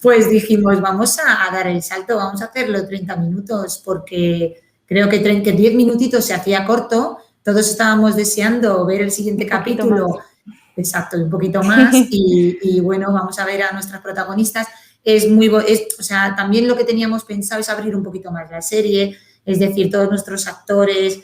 pues dijimos, vamos a dar el salto, vamos a hacerlo 30 minutos porque creo que 10 minutitos se hacía corto, todos estábamos deseando ver el siguiente capítulo. Exacto, un poquito más y bueno, vamos a ver a nuestras protagonistas. O sea, también lo que teníamos pensado es abrir un poquito más la serie, es decir, todos nuestros actores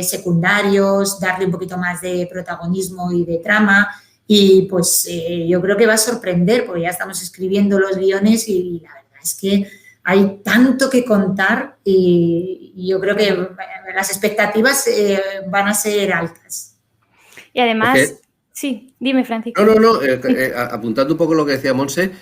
secundarios, darle un poquito más de protagonismo y de trama y pues yo creo que va a sorprender porque ya estamos escribiendo los guiones y la verdad es que hay tanto que contar y yo creo que las expectativas van a ser altas. Y además... Sí, dime, Francisco. No, apuntando un poco lo que decía Montse,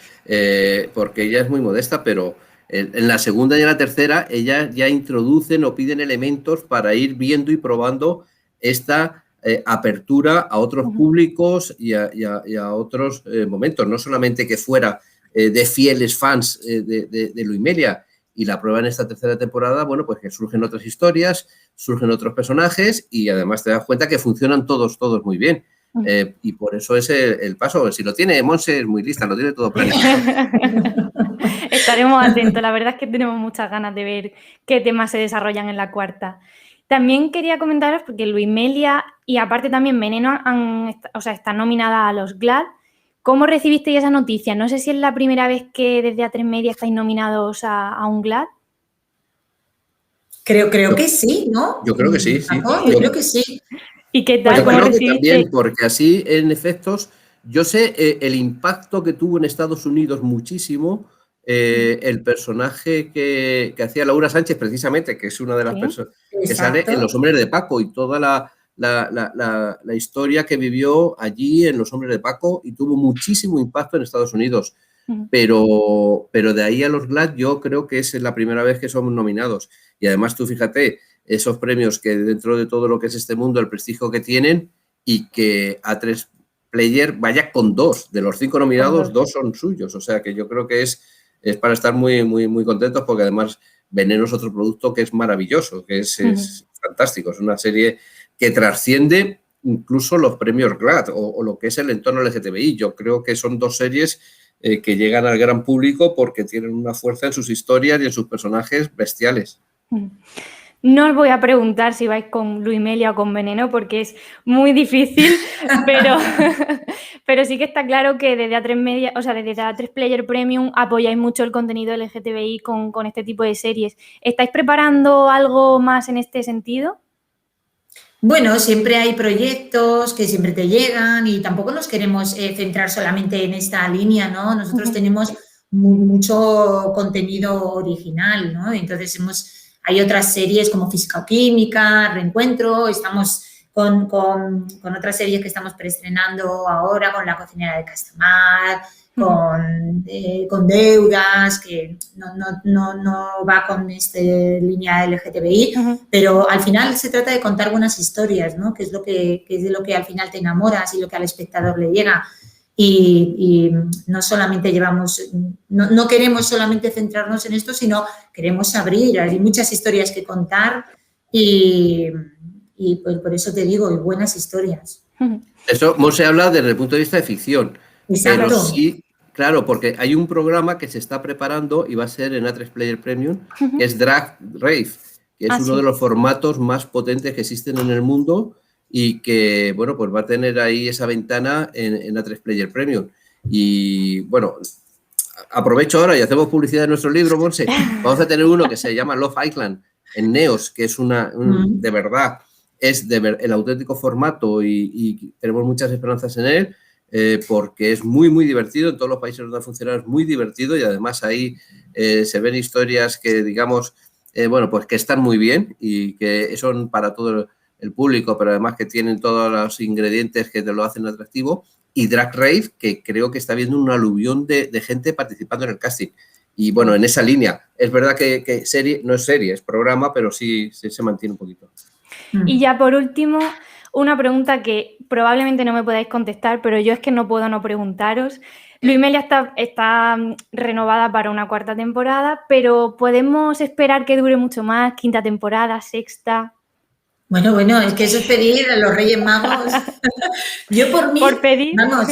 porque ella es muy modesta, pero en la segunda y en la tercera ellas ya introducen o piden elementos para ir viendo y probando esta apertura a otros públicos y a otros momentos, no solamente que fuera de fieles fans de Luimelia. Y la prueba en esta tercera temporada, bueno, pues que surgen otras historias, surgen otros personajes y además te das cuenta que funcionan todos muy bien. Y por eso es el paso. Si lo tiene Montse, es muy lista, lo tiene todo planificado. Estaremos atentos. La verdad es que tenemos muchas ganas de ver qué temas se desarrollan en la cuarta. También quería comentaros, porque Luimelia y aparte también Veneno están nominadas a los GLAAD ¿Cómo recibisteis esa noticia? No sé si es la primera vez que desde A3 Media estáis nominados a un GLAAD. Creo que sí, ¿no? Yo creo que sí, sí. Yo creo que sí. ¿Y qué tal? Yo ¿Cómo creo que recibiste? también, porque así, en efectos, yo sé el impacto que tuvo en Estados Unidos muchísimo el personaje que hacía Laura Sánchez, precisamente, que es una de las personas que sale en Los Hombres de Paco, y toda la historia que vivió allí en Los Hombres de Paco, y tuvo muchísimo impacto en Estados Unidos. Pero de ahí a los GLAAD yo creo que es la primera vez que somos nominados. Y además tú fíjate, esos premios que dentro de todo lo que es este mundo, el prestigio que tienen, y que A3 Player vaya con 2. De los 5 nominados, 2 son suyos. O sea que yo creo que es para estar muy, muy, muy contentos, porque además Veneno es otro producto que es maravilloso, que es fantástico. Es una serie que trasciende incluso los premios GLAAD o lo que es el entorno LGTBI. Yo creo que son 2 series que llegan al gran público porque tienen una fuerza en sus historias y en sus personajes bestiales. No os voy a preguntar si vais con Luimelia o con Veneno, porque es muy difícil, pero sí que está claro que desde A3 Media, o sea, desde A3 Player Premium apoyáis mucho el contenido LGTBI con este tipo de series. ¿Estáis preparando algo más en este sentido? Bueno, siempre hay proyectos que siempre te llegan y tampoco nos queremos centrar solamente en esta línea, ¿no? Nosotros tenemos mucho contenido original, ¿no? Entonces hay otras series como Física o Química, Reencuentro, estamos con otras series que estamos preestrenando ahora, con La cocinera de Castamar, con Deudas, que no va con esta línea LGTBI, pero al final se trata de contar buenas historias, ¿no? Que es de lo que al final te enamoras y lo que al espectador le llega. Y no solamente no queremos solamente centrarnos en esto, sino queremos abrir, hay muchas historias que contar y pues por eso te digo, y buenas historias. Eso se habla desde el punto de vista de ficción. Exacto. Pero sí, claro, porque hay un programa que se está preparando y va a ser en A3 Player Premium, que es Drag Rave, que es uno de los formatos más potentes que existen en el mundo y que, bueno, pues va a tener ahí esa ventana en A3 Player Premium. Y, bueno, aprovecho ahora y hacemos publicidad de nuestro libro, Monse. Vamos a tener uno que se llama Love Island en Neos, que es de verdad, es el auténtico formato y tenemos muchas esperanzas en él. Porque es muy, muy divertido. En todos los países donde ha funcionado es muy divertido y además ahí se ven historias que, digamos, bueno, pues que están muy bien y que son para todo el público, pero además que tienen todos los ingredientes que te lo hacen atractivo. Y Drag Rave, que creo que está viendo un aluvión de gente participando en el casting. Y bueno, en esa línea. Es verdad que serie, no es serie, es programa, pero sí se mantiene un poquito. Y ya por último, una pregunta que probablemente no me podáis contestar, pero yo es que no puedo no preguntaros. Luimelia está renovada para una 4ª temporada, pero ¿podemos esperar que dure mucho más? ¿5ª temporada, 6ª? Bueno, es que eso es pedir a los Reyes Magos. Yo por mí, vamos,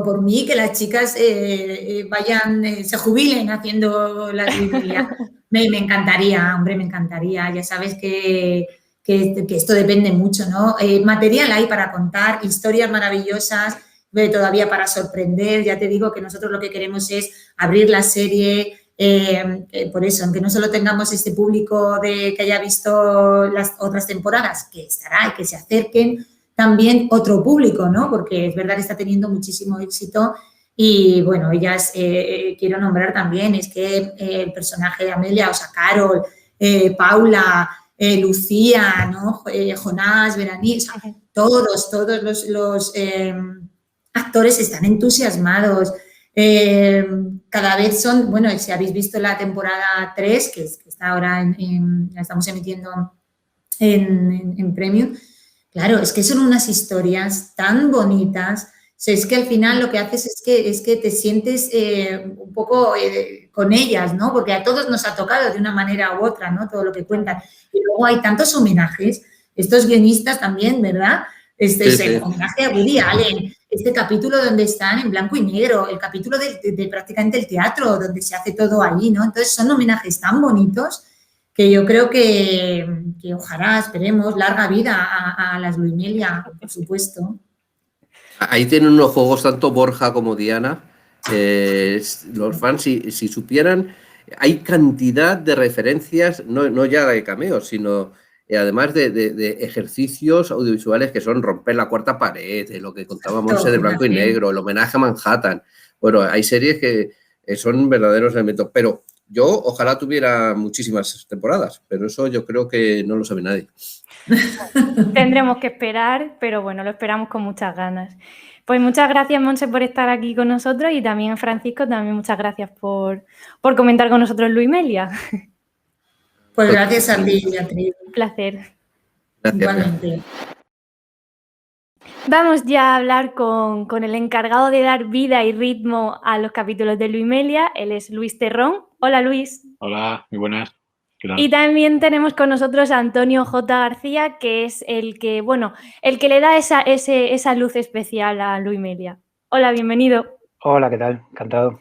por mí que las chicas se jubilen haciendo la Luimelia. Me encantaría, hombre, me encantaría. Ya sabes que esto depende mucho, ¿no? Material hay para contar, historias maravillosas, todavía para sorprender. Ya te digo que nosotros lo que queremos es abrir la serie, por eso, aunque no solo tengamos este público que haya visto las otras temporadas, que estará y que se acerquen, también otro público, ¿no? Porque es verdad que está teniendo muchísimo éxito y, bueno, ellas quiero nombrar también, es que el personaje de Amelia, o sea, Carol, Paula, Lucía, ¿no? Jonás, Veraní, o sea, todos los actores están entusiasmados. Cada vez son, bueno, si habéis visto la temporada 3, que está ahora la estamos emitiendo en Premium, claro, es que son unas historias tan bonitas. O sea, es que al final lo que haces es que te sientes un poco con ellas, ¿no? Porque a todos nos ha tocado de una manera u otra, ¿no? Todo lo que cuentan. Y luego hay tantos homenajes, estos guionistas también, ¿verdad? El homenaje a Woody Allen, este capítulo donde están en blanco y negro, el capítulo de prácticamente el teatro, donde se hace todo ahí, ¿no? Entonces son homenajes tan bonitos que yo creo que ojalá, esperemos, larga vida a las Luimelia, por supuesto. Ahí tienen unos juegos tanto Borja como Diana. Los fans, si supieran, hay cantidad de referencias, no ya de cameos, sino además de ejercicios audiovisuales que son romper la cuarta pared, lo que contaba Monse de Blanco y Negro, el homenaje a Manhattan. Bueno, hay series que son verdaderos elementos, pero yo ojalá tuviera muchísimas temporadas, pero eso yo creo que no lo sabe nadie. Tendremos que esperar, pero bueno, lo esperamos con muchas ganas. Pues muchas gracias, Monse, por estar aquí con nosotros y también Francisco, también muchas gracias por comentar con nosotros Luimelia. Pues gracias a ti, Beatriz. Un placer. Gracias. Igualmente. Vamos ya a hablar con el encargado de dar vida y ritmo a los capítulos de Luimelia. Él es Luis Terrón. Hola, Luis. Hola, muy buenas. ¿Qué tal? Y también tenemos con nosotros a Antonio J. García, que es el que le da esa luz especial a Luimelia. Hola, bienvenido. Hola, ¿qué tal? Encantado.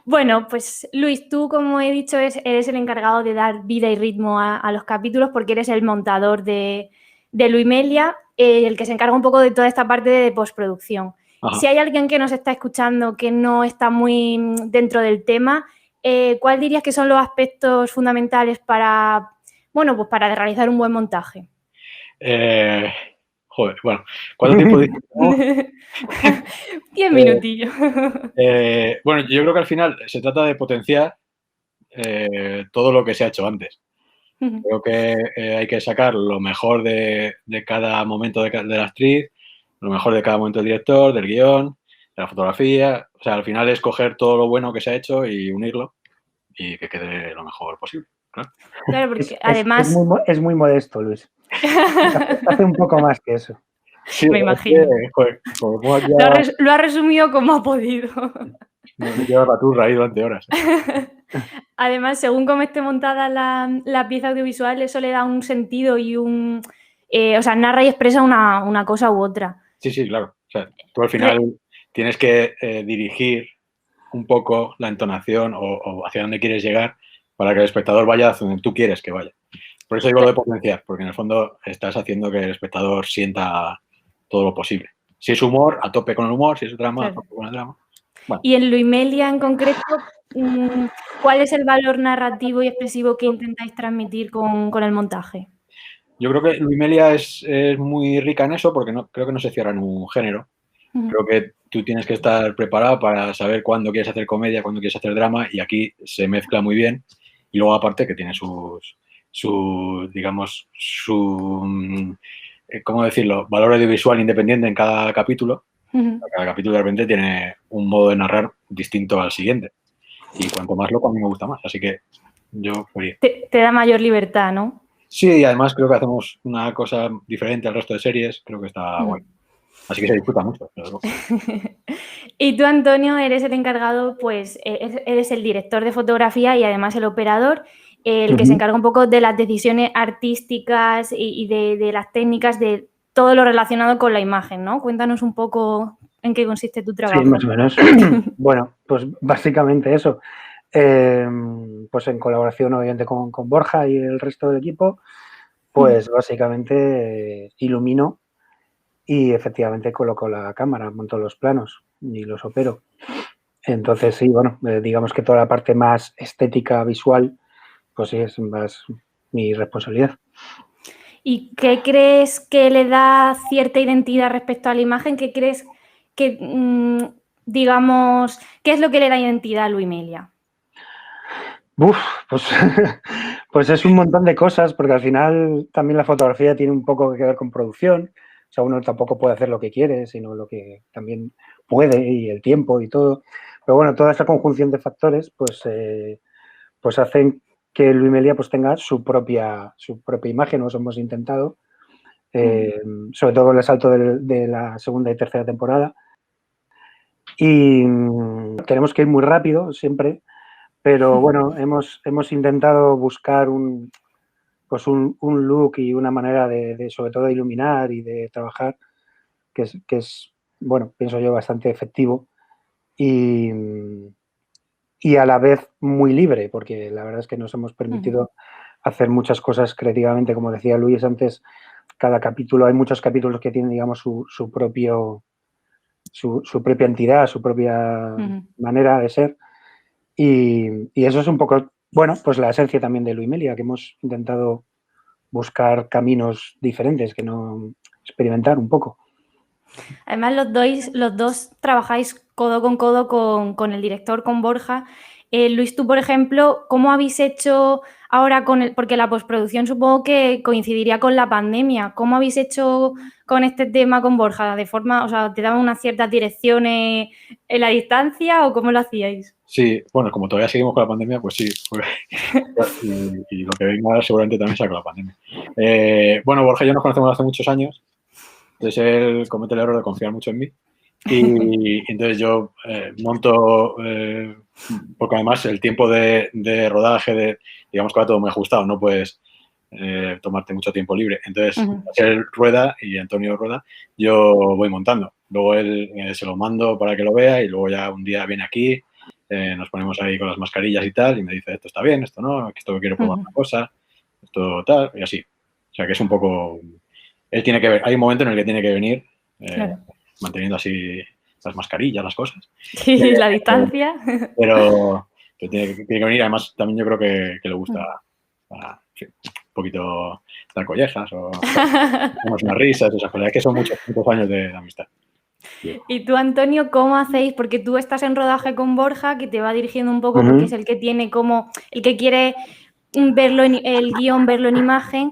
Bueno, pues Luis, tú, como he dicho, eres el encargado de dar vida y ritmo a los capítulos porque eres el montador de Luimelia, el que se encarga un poco de toda esta parte de postproducción. Ajá. Si hay alguien que nos está escuchando que no está muy dentro del tema, ¿cuál dirías que son los aspectos fundamentales para realizar un buen montaje? Joder, bueno, ¿cuánto tiempo disponemos? 10 minutillos. Bueno, yo creo que al final se trata de potenciar todo lo que se ha hecho antes. Creo que hay que sacar lo mejor de cada momento de la actriz, lo mejor de cada momento del director, del guión, de la fotografía. O sea, al final es coger todo lo bueno que se ha hecho y unirlo y que quede lo mejor posible. Claro, porque además... Es muy modesto, Luis. Hace un poco más que eso. Sí, me imagino. Joder, Lo ha resumido como ha podido. Me lleva la turra ahí durante horas. Además, según cómo esté montada la pieza audiovisual, eso le da un sentido y narra y expresa una cosa u otra. Sí, claro. O sea, tú al final tienes que dirigir un poco la entonación o hacia dónde quieres llegar para que el espectador vaya hacia donde tú quieres que vaya. Por eso digo lo de potenciar, porque en el fondo estás haciendo que el espectador sienta todo lo posible. Si es humor, a tope con el humor, si es drama, a tope con el drama. Bueno. Y en Luimelia en concreto, ¿cuál es el valor narrativo y expresivo que intentáis transmitir con el montaje? Yo creo que Luimelia es muy rica en eso porque creo que no se cierra en un género. Creo que tú tienes que estar preparado para saber cuándo quieres hacer comedia, cuándo quieres hacer drama y aquí se mezcla muy bien. Y luego aparte que tiene ¿cómo decirlo? Valor audiovisual independiente en cada capítulo. Cada capítulo de repente tiene un modo de narrar distinto al siguiente. Y cuanto más loco, a mí me gusta más. Así que yo feliz. Te da mayor libertad, ¿no? Sí, y además creo que hacemos una cosa diferente al resto de series. Creo que está guay. Así que se disfruta mucho. Y tú, Antonio, eres el encargado, pues eres el director de fotografía y además el operador, el que se encarga un poco de las decisiones artísticas y de las técnicas, de todo lo relacionado con la imagen, ¿no? Cuéntanos un poco en qué consiste tu trabajo. Sí, más o menos. Bueno, pues básicamente eso. Pues en colaboración, obviamente, con Borja y el resto del equipo, pues básicamente ilumino y efectivamente coloco la cámara, monto los planos y los opero. Entonces, sí, bueno, digamos que toda la parte más estética, visual, pues sí, es más mi responsabilidad. ¿Y qué crees que le da cierta identidad respecto a la imagen? ¿Qué crees que, digamos, qué es lo que le da identidad a Luimelia? Pues es un montón de cosas, porque al final también la fotografía tiene un poco que ver con producción. O sea, uno tampoco puede hacer lo que quiere, sino lo que también puede y el tiempo y todo. Pero bueno, toda esa conjunción de factores, pues hacen que Luimelia pues tenga su propia imagen. Nos hemos intentado, sobre todo con el salto de la segunda y tercera temporada. Y tenemos que ir muy rápido siempre, pero bueno, hemos intentado buscar un look y una manera de sobre todo de iluminar y de trabajar que es bueno, pienso yo, bastante efectivo y a la vez muy libre, porque la verdad es que nos hemos permitido hacer muchas cosas creativamente, como decía Luis antes, cada capítulo, hay muchos capítulos que tienen, digamos, su propio su propia entidad, su propia manera de ser. Y eso es un poco, bueno, pues la esencia también de Luimelia, que hemos intentado buscar caminos diferentes, que no experimentar un poco. Además, los dos trabajáis codo con el director, con Borja. Luis, tú, por ejemplo, ¿cómo habéis hecho ahora porque la postproducción supongo que coincidiría con la pandemia? ¿Cómo habéis hecho con este tema con Borja? ¿De forma, o sea, te daban unas ciertas direcciones en la distancia o cómo lo hacíais? Sí, bueno, como todavía seguimos con la pandemia, pues sí. Y lo que venga seguramente también sea con la pandemia. Bueno, Borja y yo nos conocemos hace muchos años. Entonces él comete el error de confiar mucho en mí. Y entonces yo monto, porque además el tiempo de rodaje, digamos que va todo muy ajustado, no puedes tomarte mucho tiempo libre. Entonces, él rueda y Antonio rueda, yo voy montando. Luego él se lo mando para que lo vea y luego ya un día viene aquí, nos ponemos ahí con las mascarillas y tal y me dice, esto está bien, esto no, esto quiero probar una cosa, esto tal, y así. O sea, que es un poco... Él tiene que ver, hay un momento en el que tiene que venir Claro. manteniendo así las mascarillas, las cosas. Sí, la distancia. Pero tiene que venir, además también yo creo que le gusta sí, un poquito dar collejas o unas risas, esas cosas, que son muchos años de amistad. Y tú, Antonio, ¿cómo hacéis? Porque tú estás en rodaje con Borja, que te va dirigiendo un poco porque es el que tiene el que quiere verlo el guión, verlo en imagen.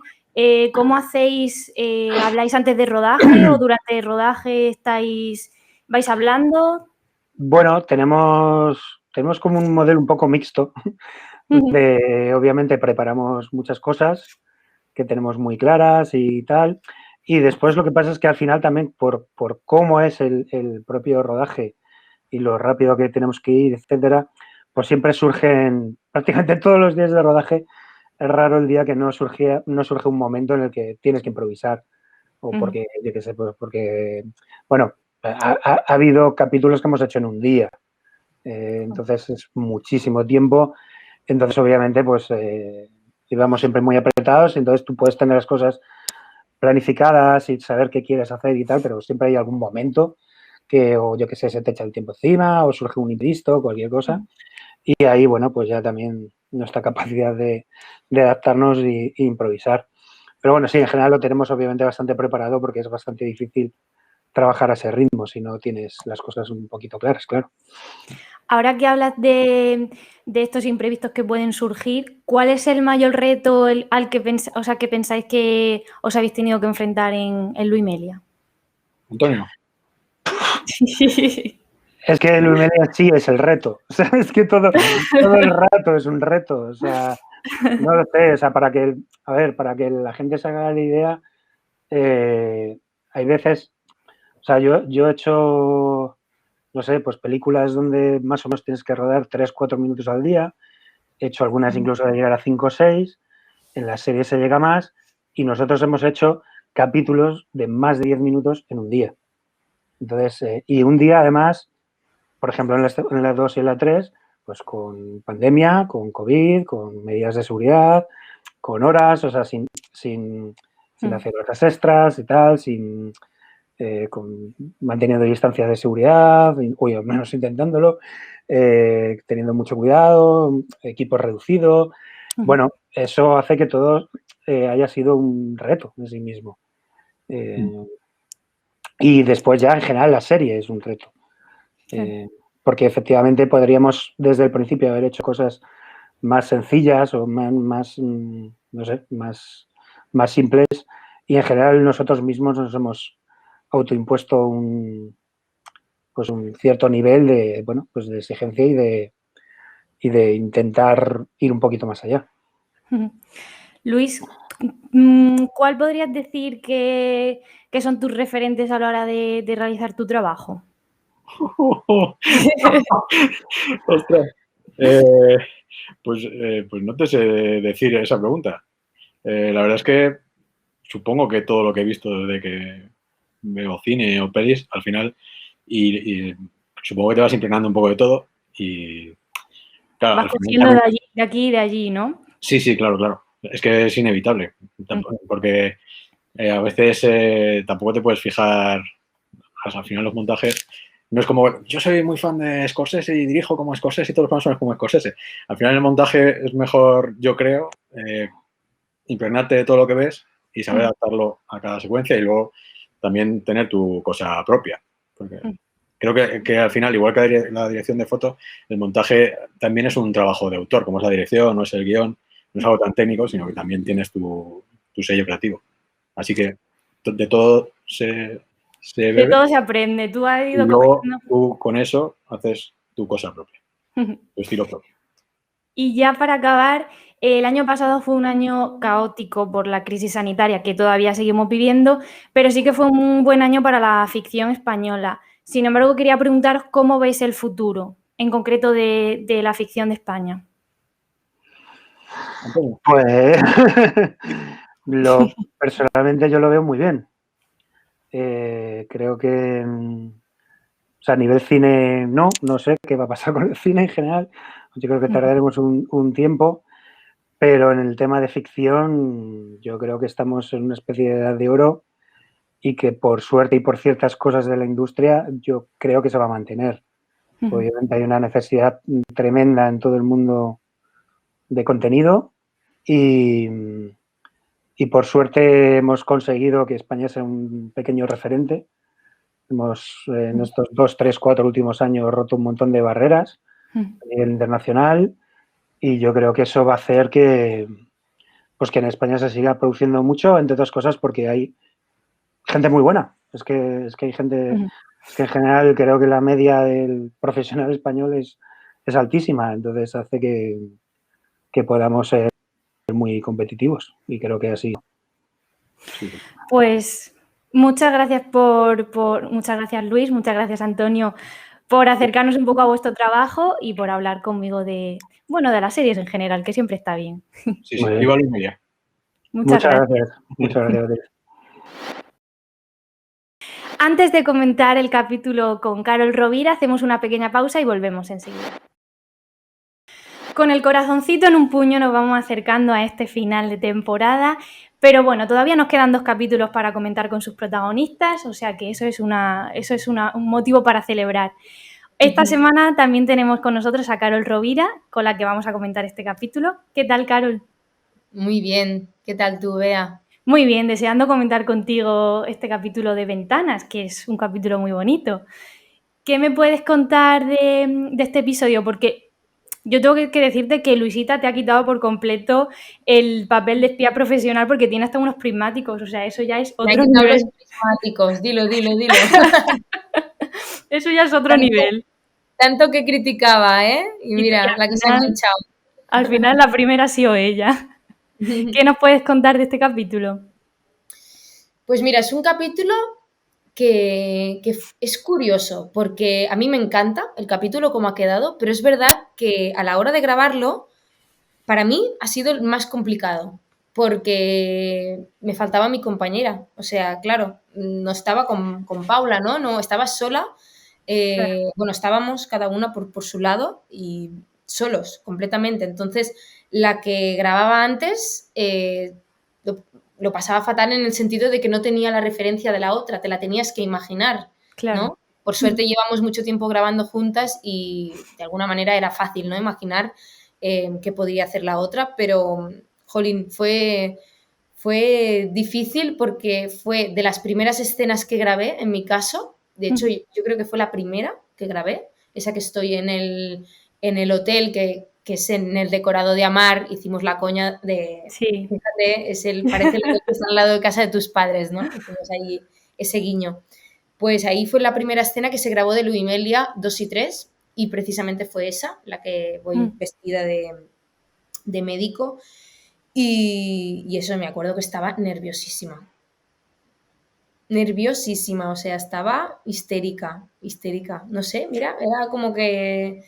¿Cómo hacéis? ¿Habláis antes de rodaje o durante el rodaje vais hablando? Bueno, tenemos como un modelo un poco mixto. Obviamente preparamos muchas cosas que tenemos muy claras y tal. Y después lo que pasa es que al final también por cómo es el propio rodaje y lo rápido que tenemos que ir, etcétera, pues siempre surgen, prácticamente todos los días de rodaje, es raro el día que no surge un momento en el que tienes que improvisar. O porque, yo qué sé, pues porque, bueno, ha habido capítulos que hemos hecho en un día. Entonces es muchísimo tiempo. Entonces, obviamente, pues íbamos siempre muy apretados. Entonces tú puedes tener las cosas planificadas y saber qué quieres hacer y tal, pero siempre hay algún momento que, o yo qué sé, se te echa el tiempo encima o surge un imprevisto, cualquier cosa. Y ahí, bueno, pues ya también nuestra capacidad de adaptarnos e improvisar. Pero bueno, sí, en general lo tenemos obviamente bastante preparado porque es bastante difícil trabajar a ese ritmo si no tienes las cosas un poquito claras, claro. Ahora que hablas de estos imprevistos que pueden surgir, ¿cuál es el mayor reto que pensáis que os habéis tenido que enfrentar en Luimelia? Antonio. Es que Luimelia sí es el reto. O sea, es que todo el rato es un reto. O sea, no lo sé. O sea, para que la gente se haga la idea, hay veces... O sea, yo he hecho, no sé, pues películas donde más o menos tienes que rodar 3-4 minutos al día. He hecho algunas incluso de llegar a 5 o 6. En las series se llega más. Y nosotros hemos hecho capítulos de más de 10 minutos en un día. Entonces, y un día además, por ejemplo, en la 2 y en la 3, pues con pandemia, con COVID, con medidas de seguridad, con horas, o sea, sin hacer horas extras y tal, manteniendo distancias de seguridad, o al menos intentándolo, teniendo mucho cuidado, equipo reducido. Bueno, eso hace que todo haya sido un reto en sí mismo. Y después ya en general la serie es un reto. Porque efectivamente podríamos desde el principio haber hecho cosas más sencillas o más no sé, más simples, y en general nosotros mismos nos hemos autoimpuesto un cierto nivel de, bueno, pues de exigencia y de intentar ir un poquito más allá. Luis, ¿cuál podrías decir que son tus referentes a la hora de realizar tu trabajo? Ostras. Pues no te sé decir esa pregunta. La verdad es que supongo que todo lo que he visto desde que veo cine o pelis, al final, y supongo que te vas impregnando un poco de todo y... Claro, vas cogiendo de aquí y de allí, ¿no? Sí, claro. Es que es inevitable, porque a veces tampoco te puedes fijar, al final los montajes No es como, yo soy muy fan de Scorsese y dirijo como Scorsese y todos los planos son como Scorsese. Al final el montaje es mejor, yo creo, impregnarte de todo lo que ves y saber adaptarlo a cada secuencia y luego también tener tu cosa propia. Porque creo que al final, igual que la dirección de foto, el montaje también es un trabajo de autor, como es la dirección, no es el guión, no es algo tan técnico, sino que también tienes tu sello creativo. Así que de todo se bebe. De todo se aprende. Tú has Y ido luego cogiendo. tú con eso haces tu cosa propia, tu estilo propio. Y ya para acabar, el año pasado fue un año caótico por la crisis sanitaria que todavía seguimos viviendo, pero sí que fue un buen año para la ficción española. Sin embargo, quería preguntaros cómo veis el futuro, en concreto de la ficción de España. Pues personalmente yo lo veo muy bien. Creo que, o sea, a nivel cine no sé qué va a pasar con el cine en general. Yo creo que tardaremos un tiempo, pero en el tema de ficción yo creo que estamos en una especie de edad de oro y que por suerte y por ciertas cosas de la industria yo creo que se va a mantener. Obviamente hay una necesidad tremenda en todo el mundo de contenido y por suerte hemos conseguido que España sea un pequeño referente. Hemos en estos 2, 3, 4 últimos años roto un montón de barreras a nivel internacional y yo creo que eso va a hacer que en España se siga produciendo mucho, entre otras cosas porque hay gente muy buena. Es que hay gente, es que en general creo que la media del profesional español es altísima, entonces hace que podamos ser muy competitivos y creo que así. Sí. Pues muchas gracias muchas gracias Luis, muchas gracias Antonio por acercarnos un poco a vuestro trabajo y por hablar conmigo de las series en general, que siempre está bien. Sí, viva Luis Melia. Muchas gracias. Muchas gracias. Antes de comentar el capítulo con Carol Rovira, hacemos una pequeña pausa y volvemos enseguida. Con el corazoncito en un puño nos vamos acercando a este final de temporada, pero bueno, todavía nos quedan 2 capítulos para comentar con sus protagonistas, o sea que eso es un motivo para celebrar. Esta semana también tenemos con nosotros a Carol Rovira, con la que vamos a comentar este capítulo. ¿Qué tal, Carol? Muy bien. ¿Qué tal tú, Bea? Muy bien, deseando comentar contigo este capítulo de Ventanas, que es un capítulo muy bonito. ¿Qué me puedes contar de este episodio? Porque yo tengo que decirte que Luisita te ha quitado por completo el papel de espía profesional porque tiene hasta unos prismáticos, o sea, eso ya es otro nivel. Los prismáticos, dilo. Eso ya es otro nivel. Tanto que criticaba, ¿eh? Y mira, la que se ha manchado. Al final la primera ha sido ella. ¿Qué nos puedes contar de este capítulo? Pues mira, es un capítulo que es curioso, porque a mí me encanta el capítulo como ha quedado, pero es verdad que a la hora de grabarlo, para mí ha sido el más complicado, porque me faltaba mi compañera. O sea, claro, no estaba con Paula, ¿no? No, estaba sola. Claro. Bueno, estábamos cada una por su lado y solos completamente. Entonces, la que grababa antes lo pasaba fatal en el sentido de que no tenía la referencia de la otra, te la tenías que imaginar, Claro. ¿no? Por suerte llevamos mucho tiempo grabando juntas y de alguna manera era fácil, ¿no? Imaginar qué podría hacer la otra, pero, jolín, fue difícil porque fue de las primeras escenas que grabé, en mi caso. De hecho, yo creo que fue la primera que grabé, esa que estoy en el hotel, que es en el decorado de Amar, hicimos la coña de... Sí. Fíjate, parece el que está al lado de casa de tus padres, ¿no? Hicimos ahí ese guiño. Pues ahí fue la primera escena que se grabó de Luimelia 2 y 3 y precisamente fue esa, la que voy vestida de médico. Y eso me acuerdo que estaba nerviosísima. Nerviosísima, o sea, estaba histérica. No sé, mira, era como que...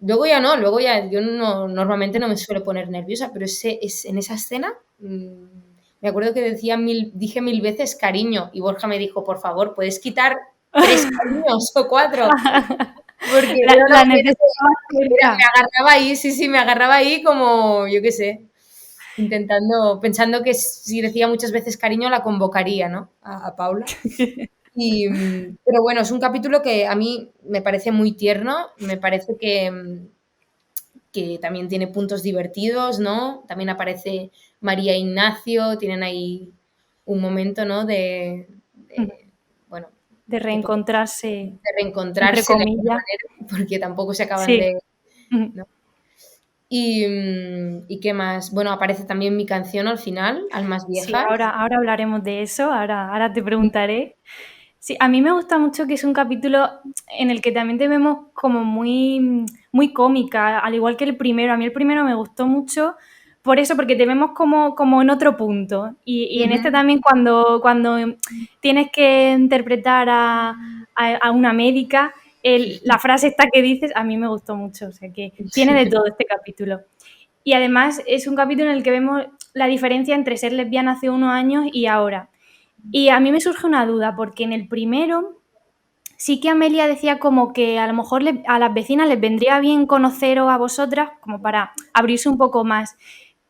Luego ya, yo normalmente no me suelo poner nerviosa, pero en esa escena me acuerdo que dije 1000 veces cariño y Borja me dijo, por favor, ¿puedes quitar 3 cariños o 4? Porque me agarraba ahí, me agarraba ahí como, yo qué sé, pensando que si decía muchas veces cariño la convocaría, ¿no? A Paula. Pero bueno, es un capítulo que a mí me parece muy tierno, me parece que también tiene puntos divertidos, ¿no? También aparece María Ignacio, tienen ahí un momento, ¿no? Bueno, De reencontrarse, entre reencontrarse de alguna comillas. manera, porque tampoco se acaban Sí. de... ¿no? ¿Y qué más? Bueno, aparece también Mi canción al final, Almas Sí, viejas. ahora hablaremos de eso, ahora te preguntaré. Sí, a mí me gusta mucho que es un capítulo en el que también te vemos como muy, muy cómica, al igual que el primero. A mí el primero me gustó mucho por eso, porque te vemos como en otro punto. Y en este también cuando tienes que interpretar a una médica, la frase esta que dices a mí me gustó mucho, o sea que tiene de todo este capítulo. Y además es un capítulo en el que vemos la diferencia entre ser lesbiana hace unos años y ahora. Y a mí me surge una duda, porque en el primero sí que Amelia decía como que a lo mejor a las vecinas les vendría bien conoceros a vosotras como para abrirse un poco más.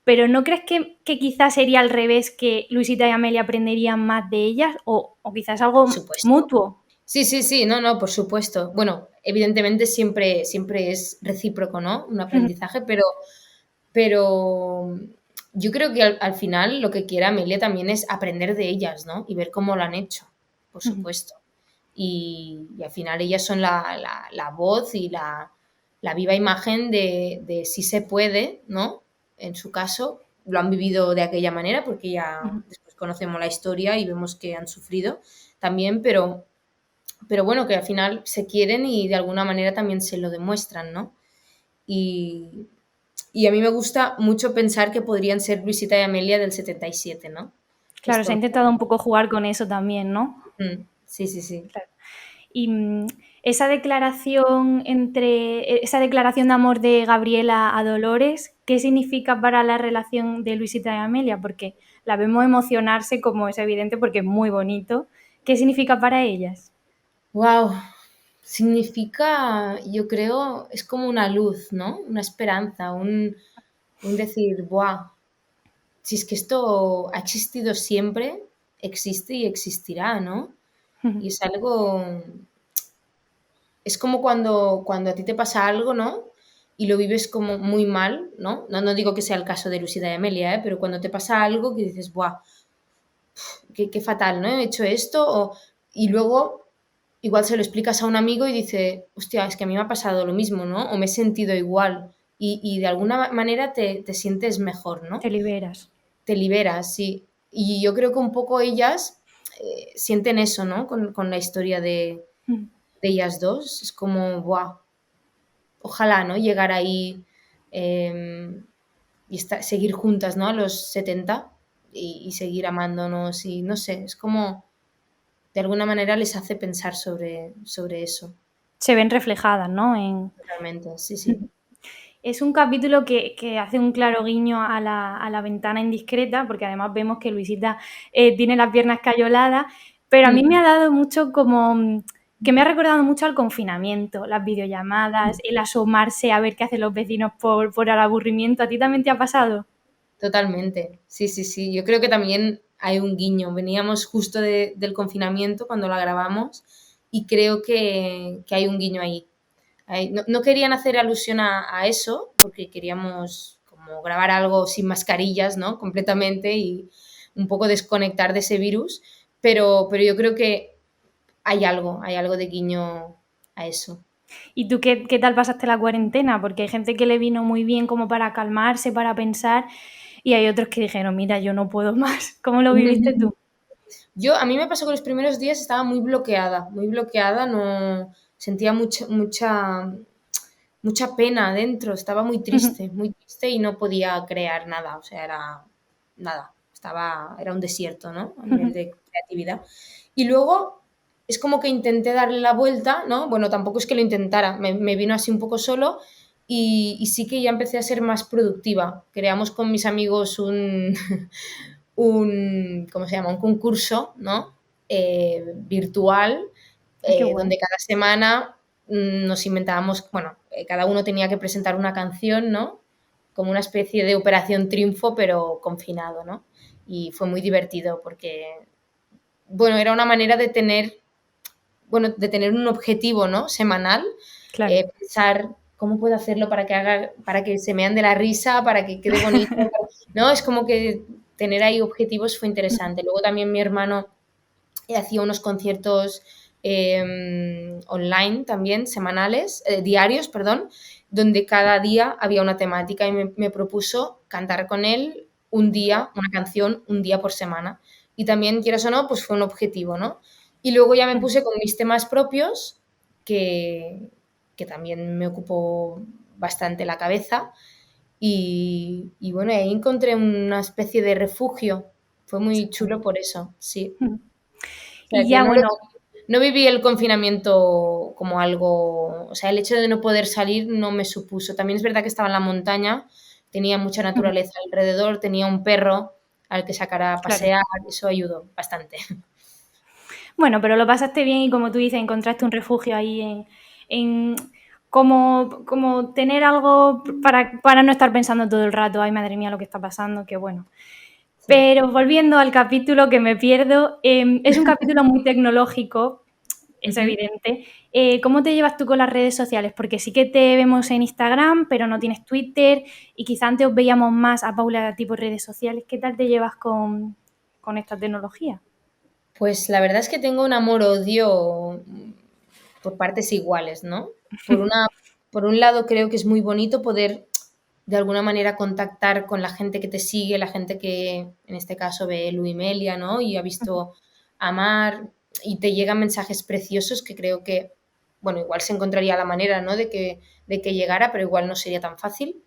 Pero ¿no crees que quizás sería al revés, que Luisita y Amelia aprenderían más de ellas? ¿O quizás algo mutuo? Sí, no, por supuesto. Bueno, evidentemente siempre es recíproco, ¿no? Un aprendizaje, pero yo creo que al final lo que quiere Amelia también es aprender de ellas, ¿no? Y ver cómo lo han hecho, por supuesto. Y al final ellas son la voz y la viva imagen de si se puede, ¿no? En su caso, lo han vivido de aquella manera porque ya después conocemos la historia y vemos que han sufrido también, pero bueno, que al final se quieren y de alguna manera también se lo demuestran, ¿no? Y a mí me gusta mucho pensar que podrían ser Luisita y Amelia del 77, ¿no? Claro, se ha intentado un poco jugar con eso también, ¿no? Sí. Claro. Y esa declaración de amor de Gabriela a Dolores, ¿qué significa para la relación de Luisita y Amelia? Porque la vemos emocionarse, como es evidente, porque es muy bonito. ¿Qué significa para ellas? Wow, significa, yo creo, es como una luz, ¿no? Una esperanza, un decir, wow, si es que esto ha existido siempre, existe y existirá, ¿no? Y es algo, es como cuando a ti te pasa algo, ¿no? Y lo vives como muy mal, ¿no? No digo que sea el caso de Lucida y Amelia, pero cuando te pasa algo que dices, ¡buah! Qué fatal, ¿no? He hecho esto. Y luego igual se lo explicas a un amigo y dice, hostia, es que a mí me ha pasado lo mismo, ¿no? O me he sentido igual. Y de alguna manera te sientes mejor, ¿no? Te liberas. Te liberas, sí. Y yo creo que un poco ellas sienten eso, ¿no? Con la historia de ellas dos. Es como, ¡buah! Ojalá, ¿no? Llegar ahí y seguir juntas, ¿no? A los 70 y seguir amándonos y no sé, es como de alguna manera les hace pensar sobre eso. Se ven reflejadas, ¿no? Totalmente, sí. Es un capítulo que hace un claro guiño a la ventana indiscreta, porque además vemos que Luisita tiene las piernas cayoladas, pero a mí me ha dado mucho como... que me ha recordado mucho al confinamiento, las videollamadas, el asomarse a ver qué hacen los vecinos por el aburrimiento. ¿A ti también te ha pasado? Totalmente, sí. Yo creo que también hay un guiño. Veníamos justo del confinamiento cuando la grabamos y creo que hay un guiño ahí. No querían hacer alusión a eso porque queríamos como grabar algo sin mascarillas, ¿no? Completamente y un poco desconectar de ese virus, pero yo creo que hay algo de guiño a eso. ¿Y tú qué tal pasaste la cuarentena? Porque hay gente que le vino muy bien como para calmarse, para pensar, y hay otros que dijeron, mira, yo no puedo más. ¿Cómo lo viviste tú? A mí me pasó que los primeros días estaba muy bloqueada, no sentía mucha pena dentro, estaba muy triste y no podía crear nada, o sea, era nada, era un desierto, ¿no? A nivel de creatividad. Y luego es como que intenté darle la vuelta, ¿no? Bueno, tampoco es que lo intentara, me vino así un poco solo y sí que ya empecé a ser más productiva. Creamos con mis amigos un ¿cómo se llama? Un concurso, ¿no? Virtual, donde cada semana nos inventábamos, bueno, cada uno tenía que presentar una canción, ¿no? Como una especie de Operación Triunfo, pero confinado, ¿no? Y fue muy divertido porque, bueno, era una manera de tener bueno, de tener un objetivo, ¿no? Semanal, Claro. pensar cómo puedo hacerlo para que se me ande la risa, para que quede bonito, ¿no? Es como que tener ahí objetivos fue interesante. Luego también mi hermano hacía unos conciertos online también, semanales, diarios, perdón, donde cada día había una temática y me propuso cantar con él un día, una canción, un día por semana. Y también, quieras o no, pues fue un objetivo, ¿no? Y luego ya me puse con mis temas propios, que también me ocupó bastante la cabeza. Y bueno, ahí encontré una especie de refugio. Fue muy chulo por eso, sí. O sea, Y que ya, bueno, no viví el confinamiento como algo, o sea, el hecho de no poder salir no me supuso. También es verdad que estaba en la montaña, tenía mucha naturaleza alrededor, tenía un perro al que sacar a pasear, eso ayudó bastante. bueno, pero lo pasaste bien y como tú dices, encontraste un refugio ahí en como tener algo para no estar pensando todo el rato, ay, madre mía, lo que está pasando, qué bueno. Pero volviendo al capítulo, que me pierdo, es un capítulo muy tecnológico, es evidente. ¿Cómo te llevas tú con las redes sociales? Porque sí que te vemos en Instagram, pero no tienes Twitter y quizá antes os veíamos más a Paula tipo redes sociales. ¿Qué tal te llevas con esta tecnología? Pues la verdad es que tengo un amor-odio por partes iguales, ¿no? Por un lado creo que es muy bonito poder de alguna manera contactar con la gente que te sigue, la gente que en este caso ve Luimelia, ¿no? Y ha visto Amar y te llegan mensajes preciosos que creo que, bueno, igual se encontraría la manera, ¿no? De que llegara, pero igual no sería tan fácil.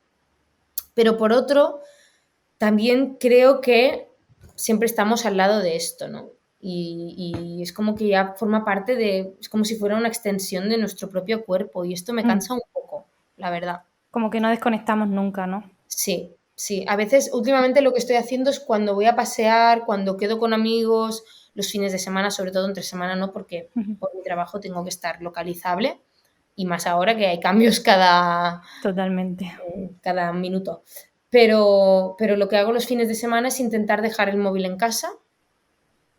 Pero por otro, también creo que siempre estamos al lado de esto, ¿no? Y es como que ya forma parte es como si fuera una extensión de nuestro propio cuerpo y esto me cansa un poco, la verdad. Como que no desconectamos nunca, ¿no? Sí, sí. A veces, últimamente lo que estoy haciendo es cuando voy a pasear, cuando quedo con amigos, los fines de semana, sobre todo entre semana, ¿no? Porque por mi trabajo tengo que estar localizable y más ahora que hay cambios Totalmente. Cada minuto. Pero lo que hago los fines de semana es intentar dejar el móvil en casa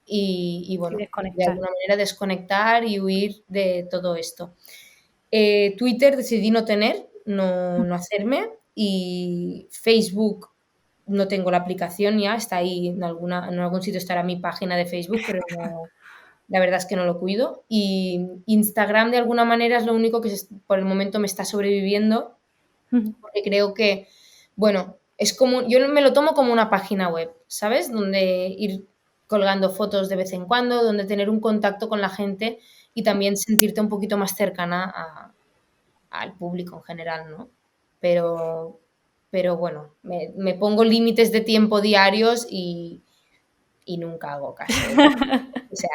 y bueno, de alguna manera desconectar y huir de todo esto. Twitter decidí no tener, no hacerme, y Facebook no tengo la aplicación ya, está ahí en algún sitio estará mi página de Facebook, pero no, la verdad es que no lo cuido. Y Instagram de alguna manera es lo único que por el momento me está sobreviviendo, porque creo que, bueno, es como, yo me lo tomo como una página web, ¿sabes? Donde ir colgando fotos de vez en cuando, donde tener un contacto con la gente y también sentirte un poquito más cercana al público en general, ¿no? Pero bueno, me pongo límites de tiempo diarios y nunca hago caso. O sea,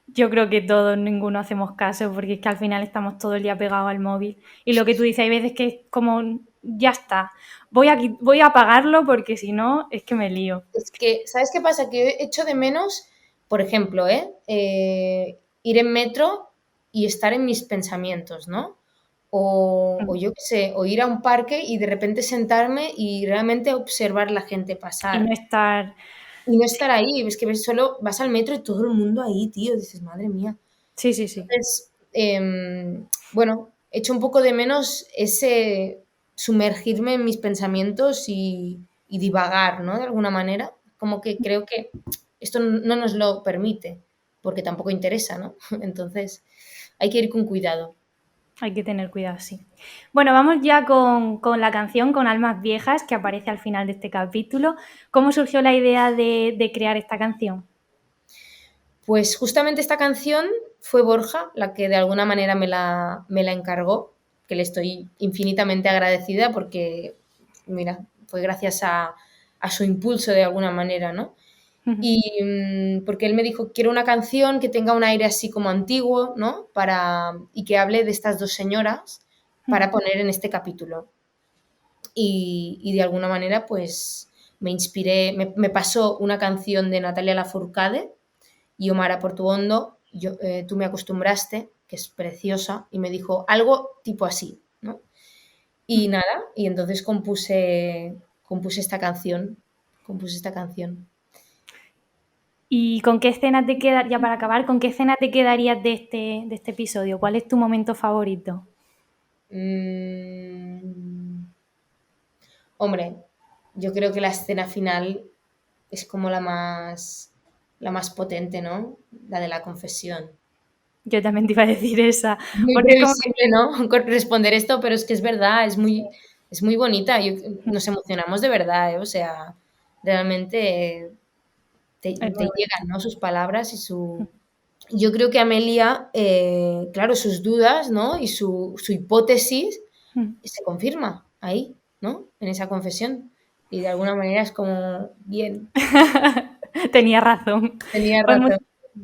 yo creo que todos, ninguno hacemos caso, porque es que al final estamos todo el día pegados al móvil. Y lo que tú dices, hay veces que es como, ya está, voy a apagarlo porque si no, es que me lío. Es que, ¿sabes qué pasa? Que echo de menos, por ejemplo, ir en metro y estar en mis pensamientos, ¿no? O yo qué sé, o ir a un parque y de repente sentarme y realmente observar la gente pasar. Y no estar... Y no estar ahí, es que solo vas al metro y todo el mundo ahí, tío, dices, madre mía. Sí, sí, sí. Entonces, bueno, echo un poco de menos ese sumergirme en mis pensamientos y divagar, ¿no? De alguna manera, como que creo que esto no nos lo permite, porque tampoco interesa, ¿no? Entonces, hay que ir con cuidado. Hay que tener cuidado, sí. Bueno, vamos ya con la canción, con Almas Viejas, que aparece al final de este capítulo. ¿Cómo surgió la idea de crear esta canción? Pues justamente esta canción fue Borja la que de alguna manera me la encargó, que le estoy infinitamente agradecida porque, mira, fue gracias a su impulso de alguna manera, ¿no? Y porque él me dijo, quiero una canción que tenga un aire así como antiguo, ¿no? Y que hable de estas dos señoras para poner en este capítulo. Y de alguna manera, pues, me inspiré, me pasó una canción de Natalia Lafourcade y Omar Portuondo, Tú me acostumbraste, que es preciosa, y me dijo algo tipo así, ¿no? Y nada, y entonces compuse esta canción. ¿Y con qué escena te quedas, ya para acabar, con qué escena te quedarías de este episodio? ¿Cuál es tu momento favorito? Hombre, yo creo que la escena final es como la más potente, ¿no? La de la confesión. Yo también te iba a decir esa. Muy Porque es como previsible, ¿no? Responder esto, pero es que es verdad, es muy bonita. Nos emocionamos de verdad, ¿eh? O sea, realmente te llegan, ¿no? Sus palabras y su... Yo creo que Amelia, claro, sus dudas, ¿no? Y su hipótesis se confirma ahí, ¿no? En esa confesión. Y de alguna manera es como, bien. Tenía razón. Tenía razón.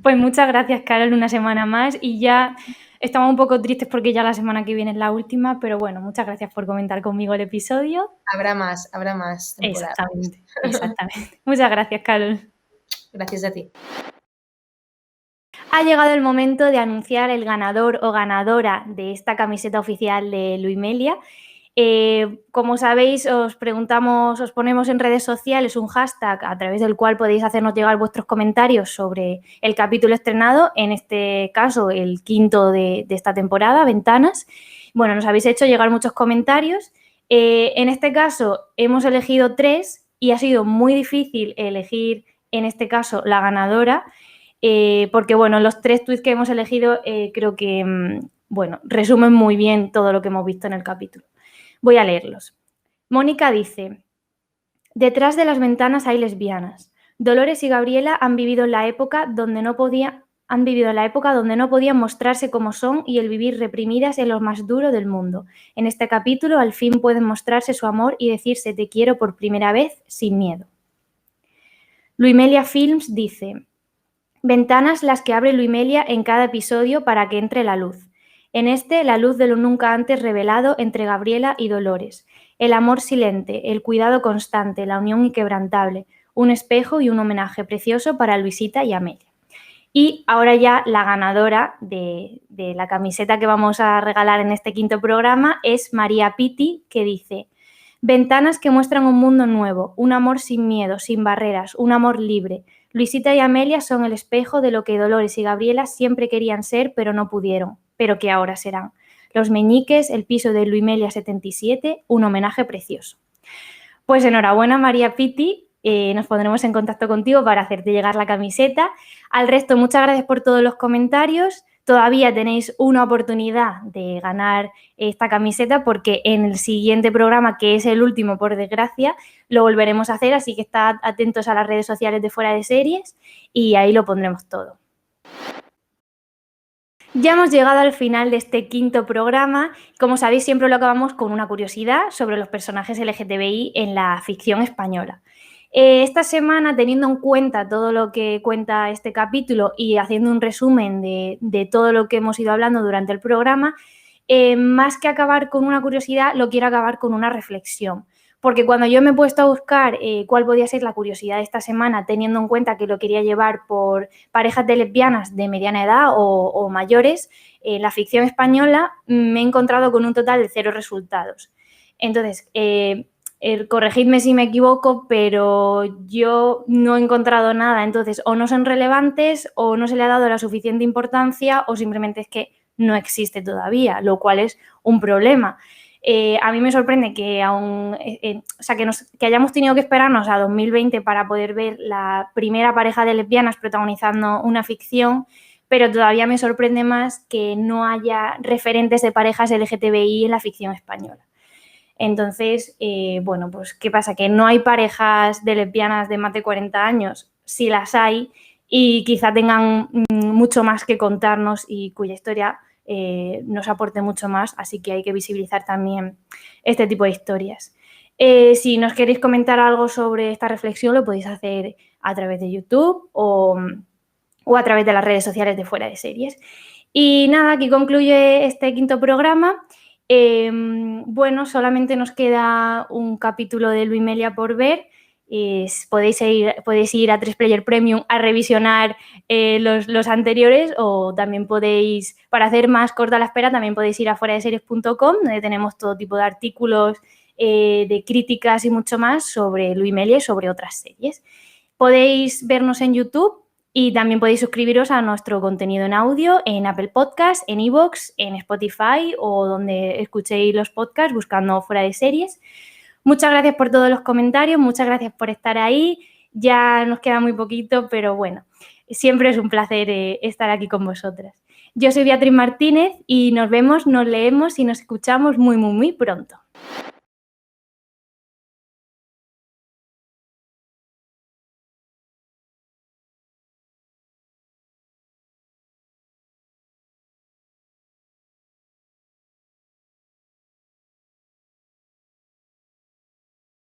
Pues muchas gracias, Carol, una semana más. Y ya estamos un poco tristes porque ya la semana que viene es la última, pero bueno, muchas gracias por comentar conmigo el episodio. Habrá más temporadas. Exactamente. Muchas gracias, Carol. Gracias a ti. Ha llegado el momento de anunciar el ganador o ganadora de esta camiseta oficial de Luimelia. Como sabéis, os ponemos en redes sociales un hashtag a través del cual podéis hacernos llegar vuestros comentarios sobre el capítulo estrenado, en este caso el 5º de esta temporada, Ventanas. Bueno, nos habéis hecho llegar muchos comentarios. En este caso hemos elegido 3 y ha sido muy difícil elegir, en este caso, la ganadora, porque, bueno, los 3 tweets que hemos elegido creo que, bueno, resumen muy bien todo lo que hemos visto en el capítulo. Voy a leerlos. Mónica dice: detrás de las ventanas hay lesbianas. Dolores y Gabriela han vivido la época donde no podían mostrarse como son y el vivir reprimidas en lo más duro del mundo. En este capítulo al fin pueden mostrarse su amor y decirse te quiero por primera vez sin miedo. Luimelia Films dice: ventanas las que abre Luimelia en cada episodio para que entre la luz. En este, la luz de lo nunca antes revelado entre Gabriela y Dolores. El amor silente, el cuidado constante, la unión inquebrantable, un espejo y un homenaje precioso para Luisita y Amelia. Y ahora ya la ganadora de la camiseta que vamos a regalar en este 5º programa es María Pitti, que dice: ventanas que muestran un mundo nuevo, un amor sin miedo, sin barreras, un amor libre. Luisita y Amelia son el espejo de lo que Dolores y Gabriela siempre querían ser, pero no pudieron, pero que ahora serán. Los meñiques, el piso de Luimelia 77, un homenaje precioso. Pues enhorabuena, María Pitti. Nos pondremos en contacto contigo para hacerte llegar la camiseta. Al resto, muchas gracias por todos los comentarios. Todavía tenéis una oportunidad de ganar esta camiseta porque en el siguiente programa, que es el último por desgracia, lo volveremos a hacer, así que estad atentos a las redes sociales de Fuera de Series y ahí lo pondremos todo. Ya hemos llegado al final de este 5º programa. Como sabéis, siempre lo acabamos con una curiosidad sobre los personajes LGTBI en la ficción española. Esta semana, teniendo en cuenta todo lo que cuenta este capítulo y haciendo un resumen de todo lo que hemos ido hablando durante el programa, más que acabar con una curiosidad, lo quiero acabar con una reflexión. Porque cuando yo me he puesto a buscar cuál podía ser la curiosidad de esta semana, teniendo en cuenta que lo quería llevar por parejas de lesbianas de mediana edad o mayores, la ficción española, me he encontrado con un total de 0 resultados. Entonces, corregidme si me equivoco, pero yo no he encontrado nada. Entonces, o no son relevantes, o no se le ha dado la suficiente importancia, o simplemente es que no existe todavía, lo cual es un problema. A mí me sorprende que que hayamos tenido que esperarnos a 2020 para poder ver la primera pareja de lesbianas protagonizando una ficción, pero todavía me sorprende más que no haya referentes de parejas LGTBI en la ficción española. Entonces, bueno, pues ¿qué pasa? Que no hay parejas de lesbianas de más de 40 años, sí las hay, y quizá tengan mucho más que contarnos y cuya historia nos aporte mucho más, así que hay que visibilizar también este tipo de historias. Si nos queréis comentar algo sobre esta reflexión, lo podéis hacer a través de YouTube o a través de las redes sociales de Fuera de Series. Y nada, aquí concluye este 5º programa. Bueno, solamente nos queda un capítulo de Luimelia por ver. Podéis ir a 3Player Premium a revisionar los anteriores, o también podéis, para hacer más corta la espera, también podéis ir a fueradeseries.com, donde tenemos todo tipo de artículos, de críticas y mucho más sobre Luimelia y sobre otras series. Podéis vernos en YouTube Y también podéis suscribiros a nuestro contenido en audio en Apple Podcasts, en iVoox, en Spotify o donde escuchéis los podcasts buscando Fuera de Series. Muchas gracias por todos los comentarios, muchas gracias por estar ahí. Ya nos queda muy poquito, pero bueno, siempre es un placer estar aquí con vosotras. Yo soy Beatriz Martínez y nos vemos, nos leemos y nos escuchamos muy, muy, muy pronto.